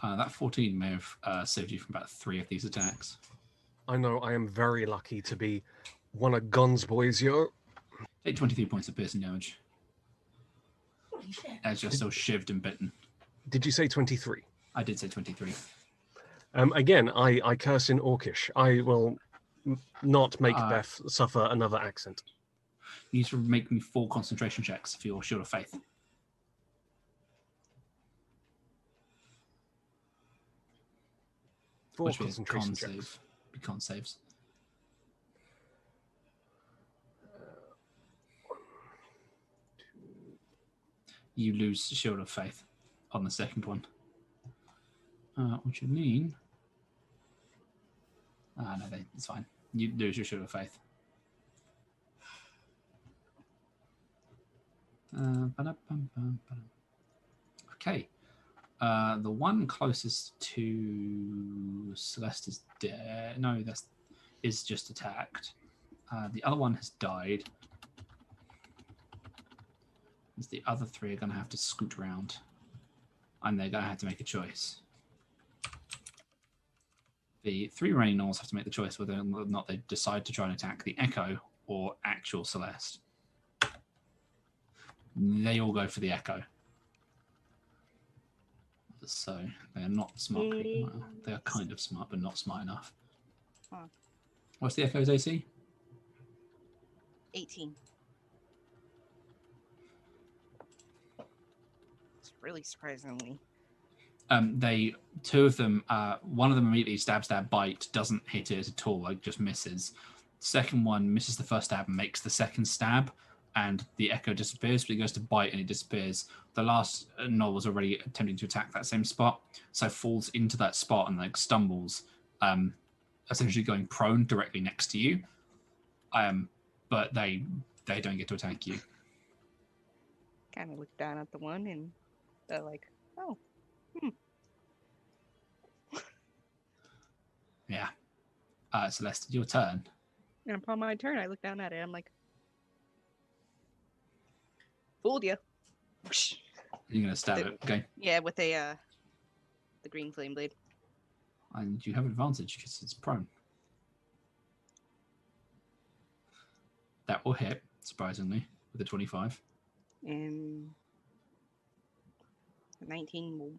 That 14 may have saved you from about 3 of these attacks. I know, I am very lucky to be one of Guns boys here. Take 23 points of piercing damage. Holy shit. As you're still shivved and bitten. Did you say 23? I did say 23. Again, I curse in Orcish. I will not make Beth suffer another accent. You need to make me 4 concentration checks for your Shield of Faith. 4 Which concentration con checks. Con saves. You lose Shield of Faith on the second one. Which would mean... no, it's fine. You lose your Shield of Faith. Okay. The one closest to Celeste is dead. No, is just attacked. The other one has died. The other 3 are going to have to scoot around. And they're going to have to make a choice. The 3 remaining gnolls have to make the choice whether or not they decide to try and attack the Echo or actual Celeste. They all go for the Echo. So they are not smart people. Well, they are kind of smart, but not smart enough. Huh. What's the Echo's AC? 18. It's really surprisingly. Two of them, one of them immediately stab, bite, doesn't hit it at all, like just misses. Second one misses the first stab, makes the second stab, and the Echo disappears, but he goes to bite and he disappears. The last gnoll was already attempting to attack that same spot, so falls into that spot and like stumbles, essentially going prone directly next to you. But they don't get to attack you. Kind of look down at the one and they're like, oh, Yeah. Celeste, your turn. And upon my turn, I look down at it. I'm like, fooled you. You're going to stab it, okay? Yeah, with the green flame blade. And you have advantage because it's prone. That will hit, surprisingly, with a 25. And the 19 will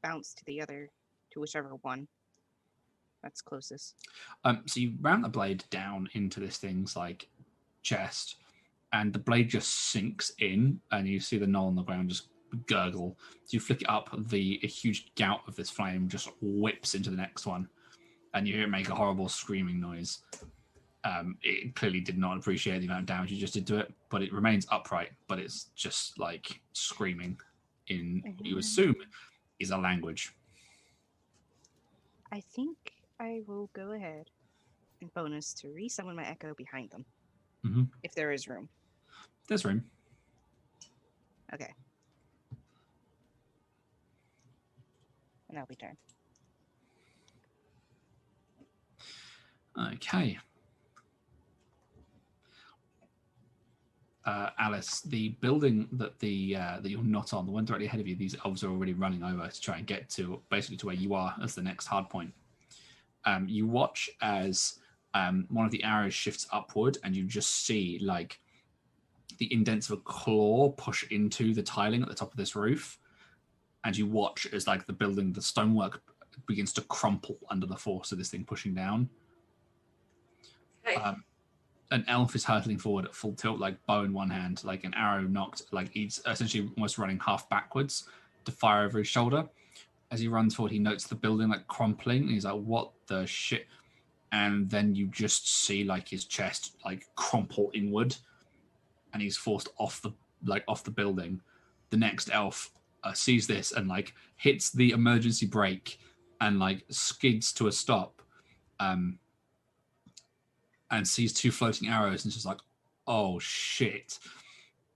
bounce to whichever one that's closest. So you ram the blade down into this thing's like chest, and the blade just sinks in, and you see the gnoll on the ground just gurgle. So you flick it up, a huge gout of this flame just whips into the next one, and you hear it make a horrible screaming noise. It clearly did not appreciate the amount of damage you just did to it, but it remains upright, but it's just like screaming in what you assume is a language. I think I will go ahead and bonus to resummon my Echo behind them. Mm-hmm. If there is room. There's room. Okay. And that'll be turn. Okay. Alice, the building that that you're not on, the one directly ahead of you, these elves are already running over to try and get to basically to where you are as the next hard point. You watch as one of the arrows shifts upward, and you just see like the indents of a claw push into the tiling at the top of this roof, and you watch as like the stonework begins to crumple under the force of this thing pushing down. Hey. An elf is hurtling forward at full tilt, like bow in one hand, like an arrow knocked, like he's essentially almost running half backwards to fire over his shoulder. As he runs forward, he notes the building like crumpling, and he's like, "What the shit?" And then you just see like his chest like crumple inward, and he's forced off the building. The next elf sees this and like hits the emergency brake and like skids to a stop. and sees 2 floating arrows and is just like, oh shit.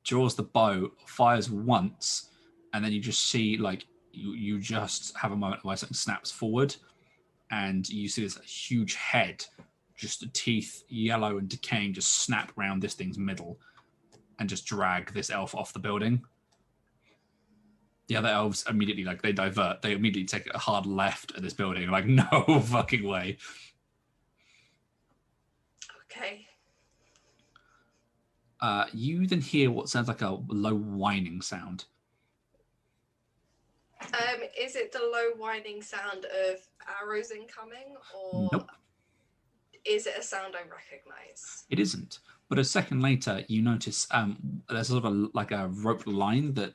Draws the bow, fires once, and then you just see like you just have a moment where something snaps forward, and you see this huge head, just the teeth yellow and decaying, just snap around this thing's middle and just drag this elf off the building. The other elves immediately, like, they divert. They immediately take a hard left at this building. Like, no fucking way. Okay. You then hear what sounds like a low whining sound. Is it the low whining sound of arrows incoming, or Nope. is it a sound I recognize? It isn't. But a second later, you notice there's sort of like a rope line that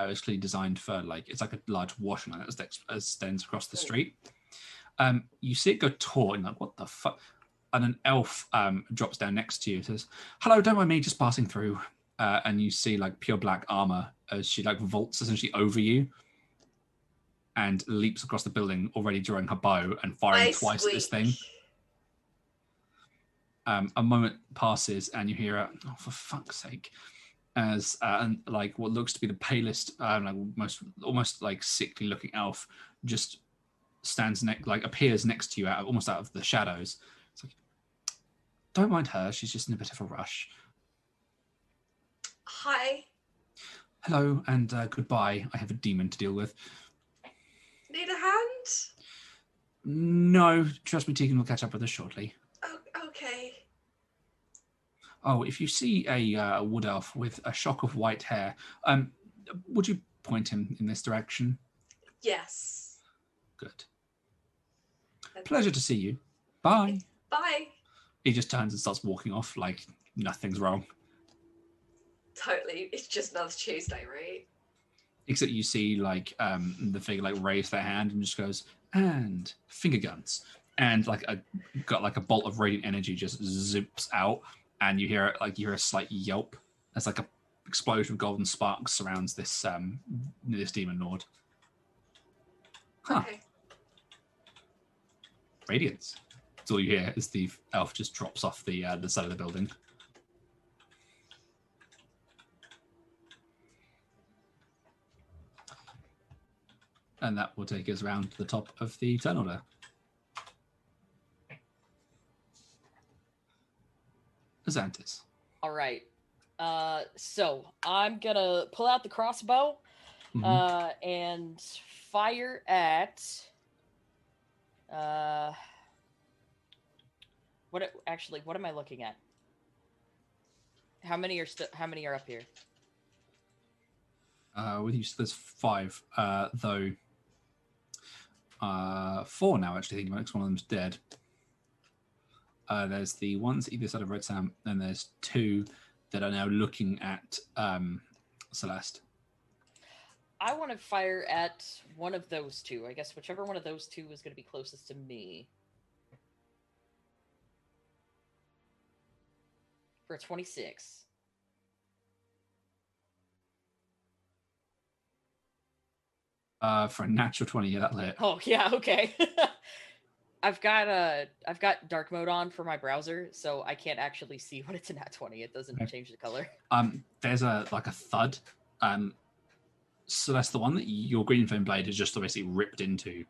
is clearly designed for, like, it's like a large washing line that extends across the street. You see it go taut, and like, what the fuck? And an elf drops down next to you and says, hello, don't mind me, just passing through. And you see like pure black armor as she like vaults essentially over you and leaps across the building, already drawing her bow and firing twice at this thing. A moment passes and you hear oh, for fuck's sake, as like what looks to be the palest, like almost like sickly looking elf just stands appears next to you almost out of the shadows. It's like, don't mind her, she's just in a bit of a rush. Hi. Hello and goodbye. I have a demon to deal with. Need a hand? No, trust me, Tegan will catch up with us shortly. Oh, okay. Oh, if you see a wood elf with a shock of white hair, would you point him in this direction? Yes. Good. Pleasure to see you. Bye. Bye. He just turns and starts walking off like nothing's wrong. Totally. It's just another Tuesday, right? Except you see like the figure like raise their hand and just goes, and finger guns. And like got like a bolt of radiant energy just zips out, and you hear a slight yelp as like a explosion of golden sparks surrounds this this demon lord. Huh. Okay. Radiance. That's all you hear as the elf just drops off the side of the building. And that will take us around to the top of the turn order. Azantys. All right. So I'm gonna pull out the crossbow and fire at. What am I looking at? How many are up here? With you, there's 5. Though 4 now. Actually, thinking about it, 'cause one of them's dead. There's the ones either side of Retsam, and there's 2 that are now looking at Celeste. I want to fire at one of those 2. I guess whichever one of those 2 is going to be closest to me. For a 26. For a natural 20, yeah, that lit. Oh yeah, okay. I've got dark mode on for my browser, so I can't actually see when it's a nat 20. It doesn't change the color. There's a thud. Celeste, the one that your green flame blade is just basically ripped into,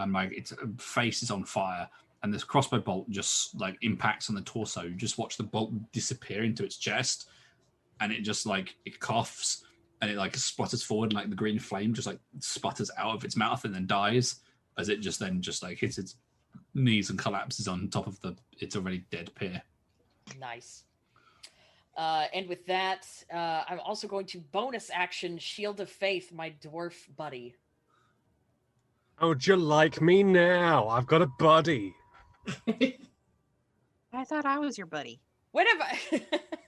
like its face is on fire, and this crossbow bolt just like impacts on the torso. You just watch the bolt disappear into its chest, and it just like it coughs, and it like sputters forward, and, like the green flame just like sputters out of its mouth and then dies as it just like hits its knees and collapses on top of its already dead peer. Nice. And with that, I'm also going to bonus action Shield of Faith, my dwarf buddy. How'd you like me now? I've got a buddy. I thought I was your buddy. What have I?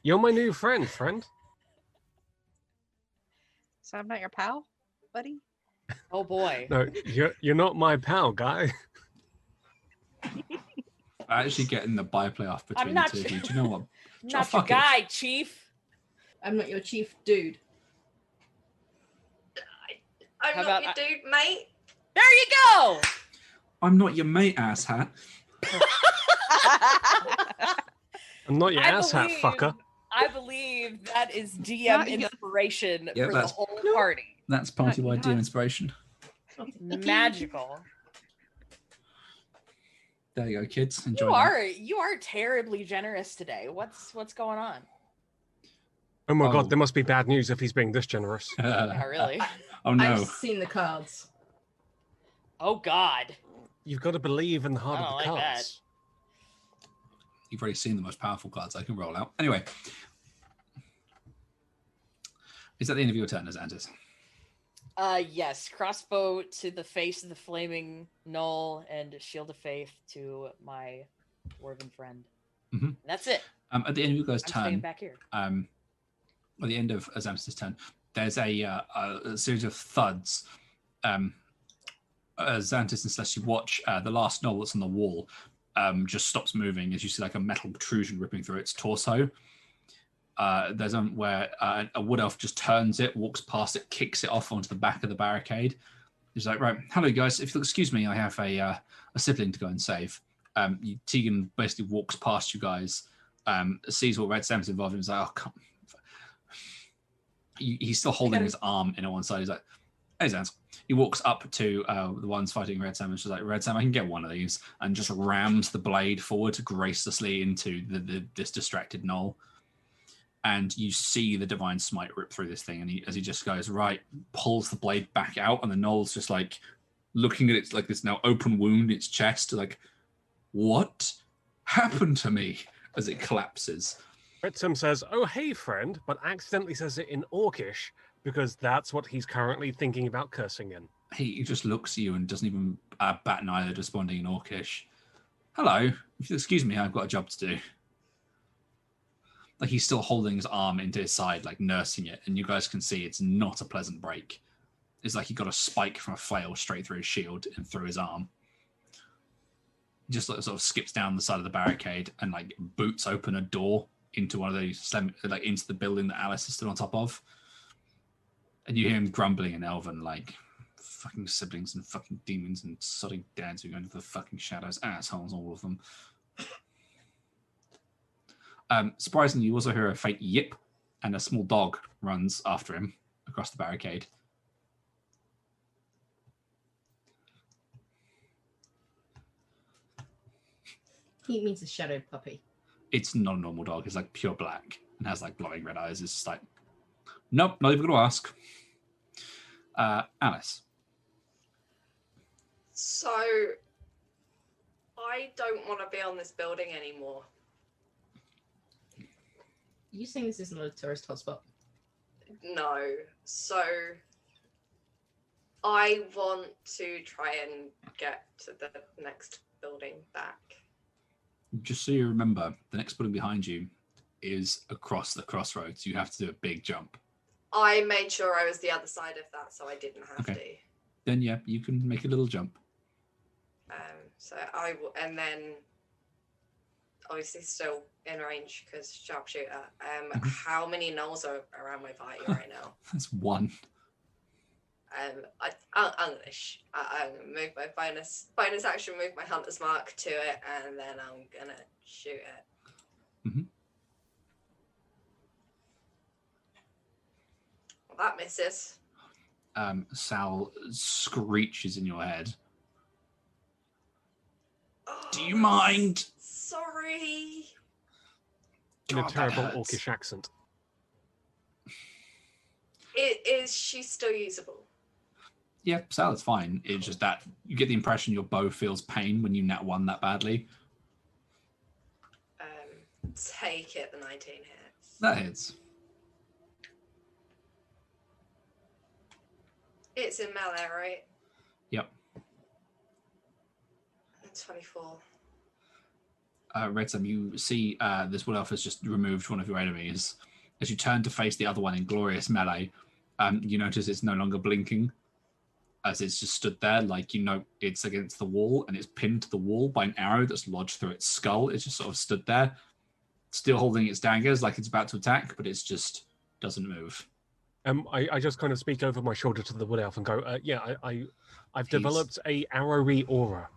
You're my new friend. So I'm not your pal, buddy? Oh boy. No, you're not my pal, guy. I actually getting the byplay off between the two of you. Do you know what? Not your guy, Chief. I'm not your chief dude. I'm not your dude, mate. There you go. I'm not your mate, asshat. I'm not your I asshat, fucker. I believe that is DM Not your- inspiration Yeah, for the that's- whole No. party. That's party-wide No, DM inspiration. Magical. There you go, kids. Enjoy You are terribly generous today. What's going on? Oh my Oh. god, there must be bad news if he's being this generous. that. Not really. Oh no. I've seen the cards. Oh God. You've got to believe in the heart I of the don't like cards. You've already seen the most powerful cards I can roll out. Anyway. Is that the end of your turn, Azantys? Yes. Crossbow to the face of the flaming knoll and shield of faith to my dwarven friend. Mhm. And that's it. At the end of your guys' I'm staying turn, back here. at the end of Azantys' turn, there's a series of thuds. Azantys and Celeste, you watch the last knoll that's on the wall just stops moving as you see like a metal protrusion ripping through its torso. There's one where a wood elf just turns it, walks past it, kicks it off onto the back of the barricade. He's like, right, hello guys, if you'll excuse me, I have a sibling to go and save. Tegan basically walks past you guys, sees what Retsam's involved in, he's like, oh, come. He's still holding his arm in on one side. He's like, hey, Zanzyk. He walks up to the ones fighting Retsam and she's like, Retsam, I can get one of these, and just rams the blade forward gracelessly into this distracted knoll. And you see the divine smite rip through this thing, and as he just goes, right, pulls the blade back out, and the knoll's just like looking at its like this now open wound in its chest, like, what happened to me? As it collapses. Retsam says, oh hey friend, but accidentally says it in Orcish because that's what he's currently thinking about cursing in. He just looks at you and doesn't even bat an eyelid, responding in Orcish. Hello, if you'll excuse me, I've got a job to do. Like he's still holding his arm into his side, like nursing it, and you guys can see it's not a pleasant break. It's like he got a spike from a flail straight through his shield and through his arm. He just like, sort of skips down the side of the barricade and like boots open a door into one of those, like into the building that Alice is still on top of. And you hear him grumbling in Elven, like, fucking siblings and fucking demons and sodding dads who go into the fucking shadows. Assholes, all of them. Surprisingly, you also hear a faint yip, and a small dog runs after him across the barricade. He means a shadow puppy. It's not a normal dog. It's like pure black and has like glowing red eyes. It's just like, nope, not even going to ask. Alice. So, I don't want to be on this building anymore. Are you saying this isn't a tourist hotspot? No. So, I want to try and get to the next building back. Just so you remember, the next building behind you is across the crossroads. You have to do a big jump. I made sure I was the other side of that, so I didn't have to. Then, yeah, you can make a little jump. So I will, and then obviously still in range because sharpshooter. How many gnolls are around my party right now? That's one. I'm gonna move my bonus action, move my hunter's mark to it, and then I'm gonna shoot it. Mm-hmm. Well, that misses. Sal screeches in your head. Oh, Do you mind? Sorry. In a God, that terrible hurts. Orcish accent. Is she still usable? Yeah, Sal, it's fine. It's just that you get the impression your bow feels pain when you nat one that badly. Take it. The 19 hits. That hits. It's in melee, right? Yep. 24. Retsam, you see this wood elf has just removed one of your enemies. As you turn to face the other one in glorious melee, you notice it's no longer blinking. As it's just stood there, like, you know, it's against the wall and it's pinned to the wall by an arrow that's lodged through its skull. It's just sort of stood there, still holding its daggers like it's about to attack, but it's just doesn't move. I just kind of speak over my shoulder to the wood elf and go, I've developed a arrowy aura.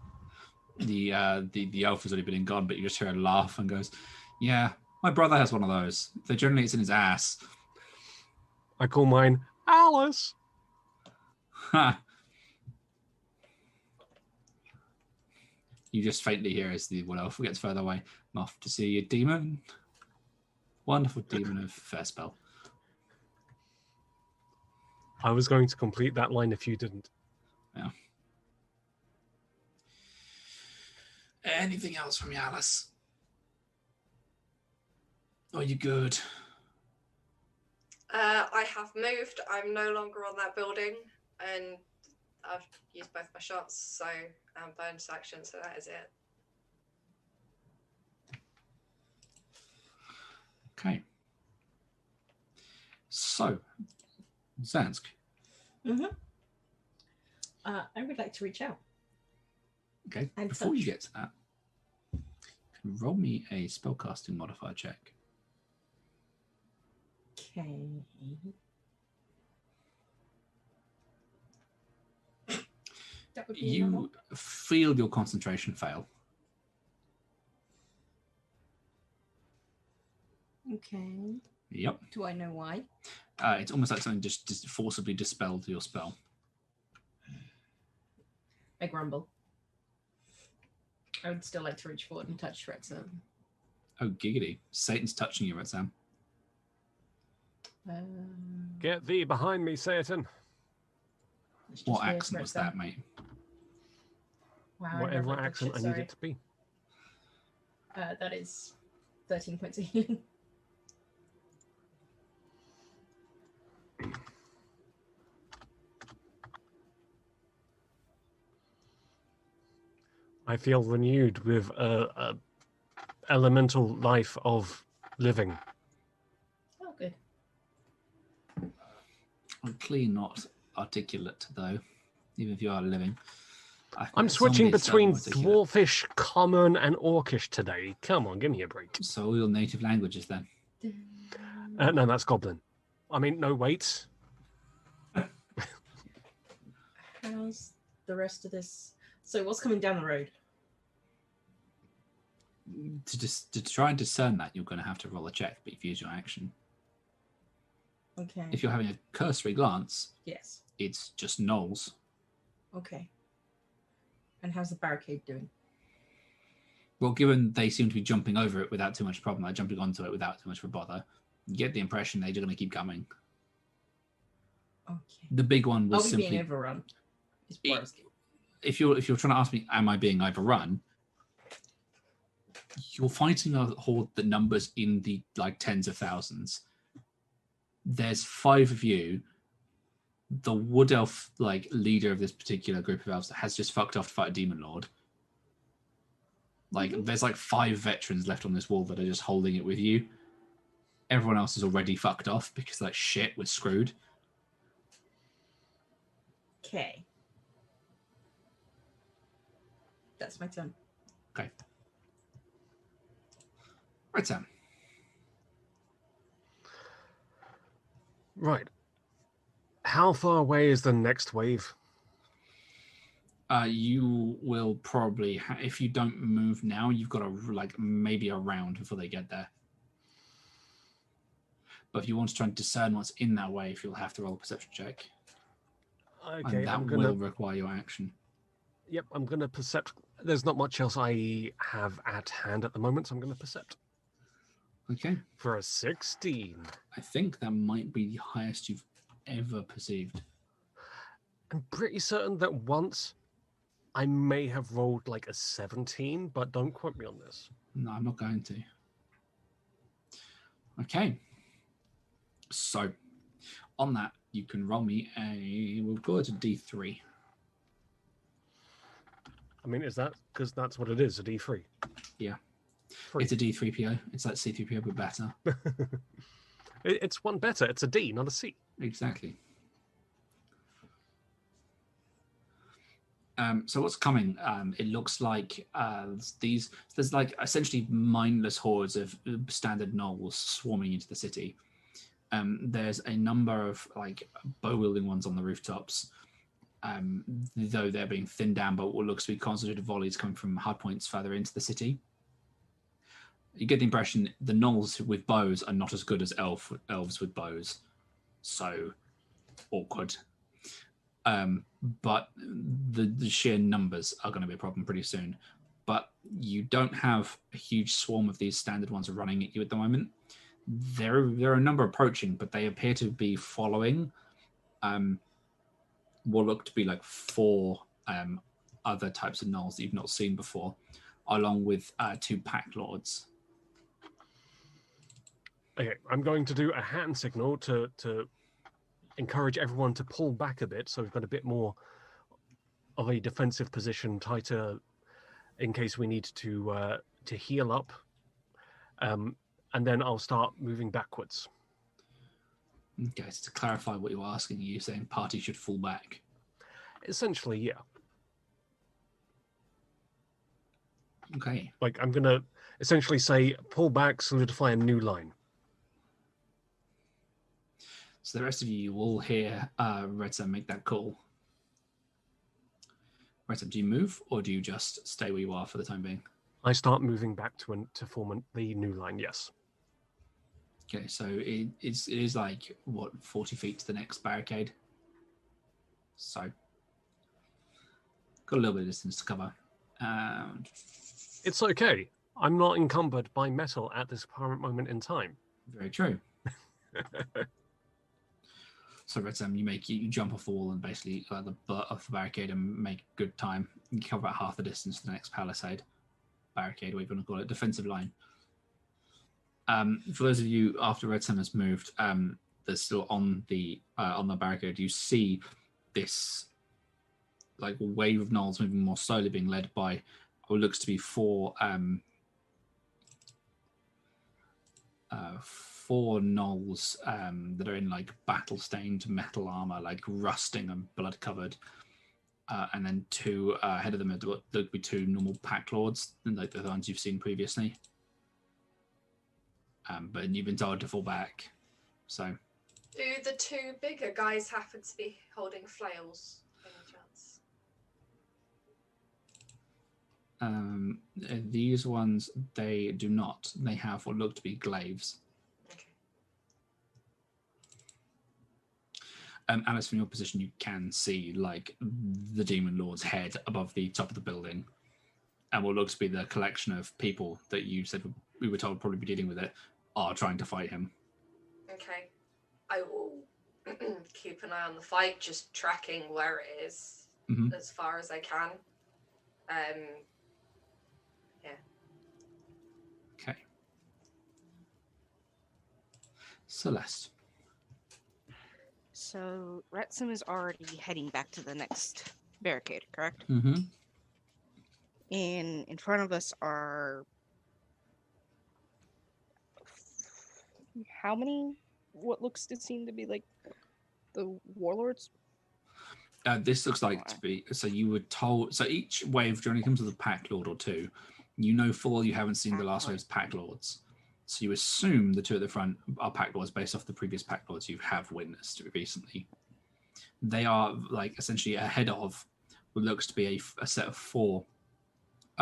The elf has already been gone, but you just hear a laugh and goes, Yeah, my brother has one of those. Though generally it's in his ass. I call mine Alice. Ha! You just faintly hear as the wood elf gets further away. I'm off to see a demon. Wonderful demon of Fairspell. I was going to complete that line if you didn't. Yeah. Anything else from you, Alice? Are you good? I have moved. I'm no longer on that building, and I've used both my shots, so bonus action. So that is it. Okay. So, Zanzyk. I would like to reach out. Okay. And Before you touch. get to that, you can roll me a spellcasting modifier check. Okay. That would be You feel your concentration fail. okay. Yep. Do I know why? It's almost like something just forcibly dispelled your spell. I grumble. I would still like to reach forward and touch Retsam. Oh, giggity. Satan's touching you, Retsam. Get thee behind me, Satan. What accent was that, mate? Wow, Whatever accent I need it to be. That is 13 points of healing. I feel renewed with a elemental life of living. Oh, good. I'm clearly not articulate, though, even if you are living. I'm switching between articulate. dwarfish, common, and orcish today. Come on, give me a break. So all your native languages, then. No, that's goblin. I mean, no, wait. How's the rest of this? So what's coming down the road? To try and discern that, you're going to have to roll a check, but you've used your action. Okay. If you're having a cursory glance, Yes. it's just gnolls. Okay. And how's the barricade doing? Well, given they seem to be jumping over it without too much problem, like jumping onto it without too much of a bother, you get the impression they're going to keep coming. Okay. The big one was Are we simply being overrun? Is what I was getting. if you're trying to ask me, am I being overrun? You're fighting a horde that numbers in the like tens of thousands. There's 5 of you. The wood elf like leader of this particular group of elves has just fucked off to fight a demon lord. Like there's like 5 veterans left on this wall that are just holding it with you. Everyone else is already fucked off because like shit, we're screwed. Okay. That's my turn. Okay. Retsam. Right. How far away is the next wave? You will probably, if you don't move now, you've got to like maybe a round before they get there. But if you want to try and discern what's in that wave, you'll have to roll a perception check. Okay, and that will require your action. Yep, I'm going to percept. There's not much else I have at hand at the moment, so I'm going to percept. Okay. For a 16. I think that might be the highest you've ever perceived. I'm pretty certain that once I may have rolled like a 17, but don't quote me on this. No, I'm not going to. Okay. So, on that, you can roll me we'll go to D3. I mean, is that because that's what it is, a D3? Yeah. 3. It's a D3PO. It's like C3PO, but better. It's one better. It's a D, not a C. Exactly. So what's coming? It looks like there's like essentially mindless hordes of standard gnolls swarming into the city. There's a number of like bow-wielding ones on the rooftops, though they're being thinned down by what looks to be concentrated volleys coming from hard points further into the city. You get the impression the gnolls with bows are not as good as elves with bows. So awkward. But the sheer numbers are going to be a problem pretty soon. But you don't have a huge swarm of these standard ones running at you at the moment. There are a number approaching, but they appear to be following what look to be like 4 other types of gnolls that you've not seen before, along with 2 pack lords. Okay, I'm going to do a hand signal to encourage everyone to pull back a bit, so we've got a bit more of a defensive position, tighter, in case we need to heal up. And then I'll start moving backwards. Okay, so to clarify what you're asking, you're saying party should fall back? Essentially, yeah. Okay. Like, I'm going to essentially say, pull back, solidify a new line. So the rest of you will hear Retsam make that call. Retsam, do you move, or do you just stay where you are for the time being? I start moving back to form the new line, yes. Okay, so it is like, what, 40 feet to the next barricade? So, got a little bit of distance to cover. It's okay. I'm not encumbered by metal at this current moment in time. Very true. So, Retsam, you jump off the wall and basically the butt of the barricade and make good time. You cover about half the distance to the next palisade. Barricade, what you want to call it, defensive line. For those of you after Retsam has moved, that's still on the barricade, you see this like wave of gnolls moving more slowly, being led by what looks to be 4 gnolls that are in like battle-stained metal armor, like rusting and blood-covered. And then 2 ahead of them there'll be 2 normal pack lords, like the ones you've seen previously. But you've been told to fall back. So, do the 2 bigger guys happen to be holding flails? Any chance? These ones, they do not. They have what look to be glaives. Okay. Alice, from your position, you can see like the Demon Lord's head above the top of the building, and what looks to be the collection of people that you said we were told would probably be dealing with it are trying to fight him. Okay. I will keep an eye on the fight, just tracking where it is as far as I can. Yeah. Okay. Celeste. So Retsam is already heading back to the next barricade, correct? Mm-hmm. And in front of us are how many? What looks to seem to be like the warlords? This looks like to be, so you were told, so each wave generally comes with a pack lord or 2. You know full well you haven't seen the last wave's pack lords. So you assume the 2 at the front are pack lords based off the previous pack lords you have witnessed recently. They are like essentially ahead of what looks to be a set of 4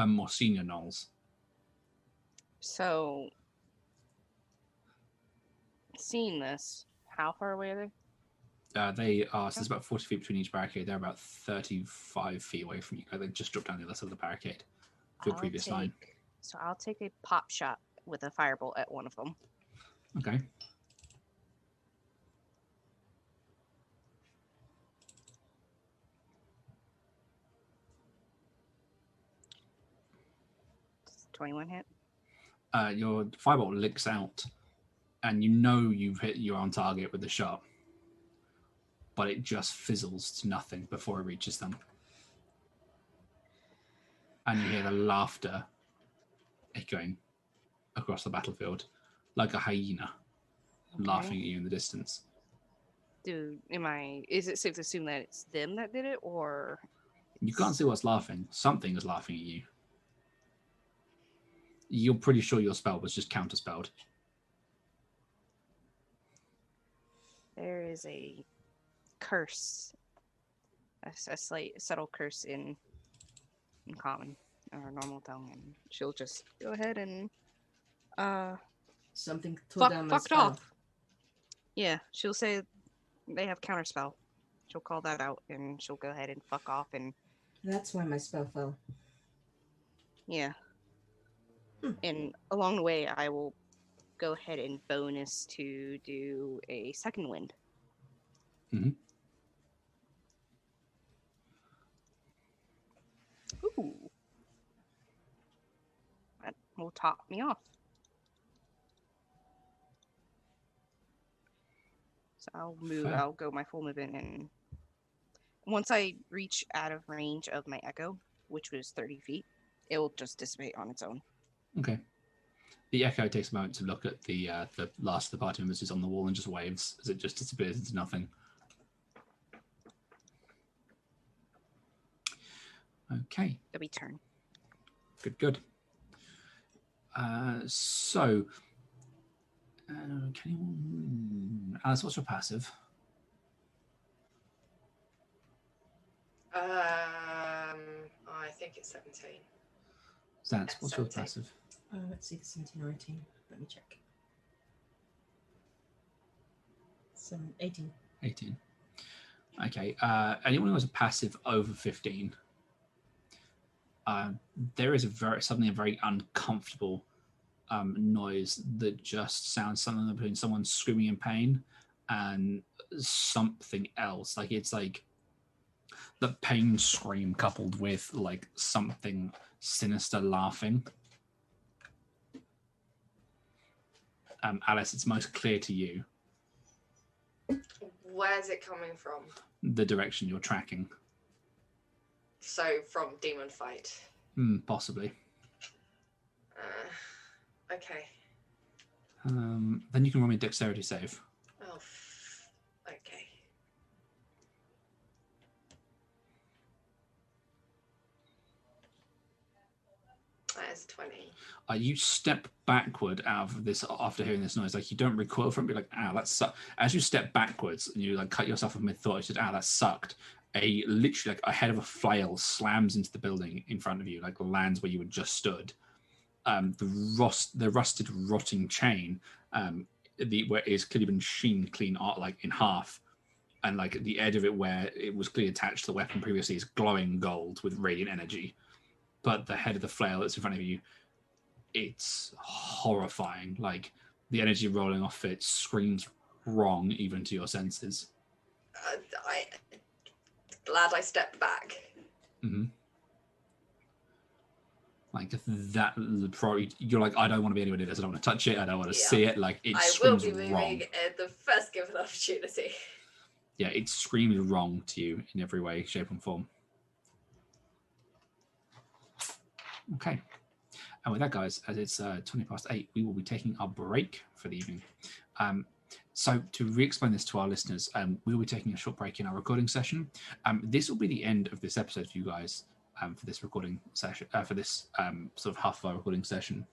more senior gnolls. So, seeing this, how far away are they? They are, so there's about 40 feet between each barricade. They're about 35 feet away from you. They just dropped down the other side of the barricade to a previous line. So I'll take a pop shot with a firebolt at one of them. Okay. Does 21 hit? Your firebolt licks out, and you know you're on target with the shot, but it just fizzles to nothing before it reaches them. And you hear the laughter echoing across the battlefield, like a hyena laughing at you in the distance. Is it safe to assume that it's them that did it, or? You can't see what's laughing. Something is laughing at you. You're pretty sure your spell was just counterspelled. There is a curse, a slight subtle curse in common or normal tongue, and she'll just go ahead and Something tore down my Fucked spell. off. Yeah, she'll say they have counterspell. She'll call that out, and she'll go ahead and fuck off, and That's why my spell fell. yeah. And along the way, I will go ahead and bonus to do a second wind. Mm-hmm. Ooh. That will top me off. So I'll move. Fair. I'll go my full movement, and once I reach out of range of my echo, which was 30 feet, it will just dissipate on its own. Okay. The echo takes a moment to look at the last of the party members who's on the wall and just waves as it just disappears into nothing. Okay. It'll be turn. Good. So, can you... Alice, what's your passive? I think it's 17. Zantz, what's your 17. passive? Let's see, the 17 or 18. Let me check. 18. 18. Okay. Anyone who has a passive over 15, there is suddenly a very uncomfortable noise that just sounds something between someone screaming in pain and something else. Like it's like the pain scream coupled with like something sinister laughing. Alice, it's most clear to you Where's it coming from? the direction you're tracking. So from Demon Fight. Possibly. Okay. Then you can roll me a dexterity save. Oh, okay. That is 20. You step backward out of this after hearing this noise. Like you don't recoil from it, be like, "Ow, that sucked." As you step backwards and you like cut yourself off mid-thought, you said, "Ow, that sucked." Literally like a head of a flail slams into the building in front of you, like lands where you had just stood. The rusted, rotting chain, where it's clearly been sheen clean art like in half, and like the edge of it where it was clearly attached to the weapon previously is glowing gold with radiant energy. But the head of the flail that's in front of you, it's horrifying. Like the energy rolling off it screams wrong even to your senses. I glad I stepped back. Mm-hmm. Like that, probably you're like, I don't want to be anywhere near this. I don't want to touch it. I don't want to see it. Like it I will screams be moving wrong. at the first given opportunity. Yeah, it screams wrong to you in every way, shape, and form. Okay. And with that, guys, as it's 8:20, we will be taking our break for the evening. So to re-explain this to our listeners, we'll be taking a short break in our recording session. This will be the end of this episode for you guys for this recording session, for this sort of half of our recording session.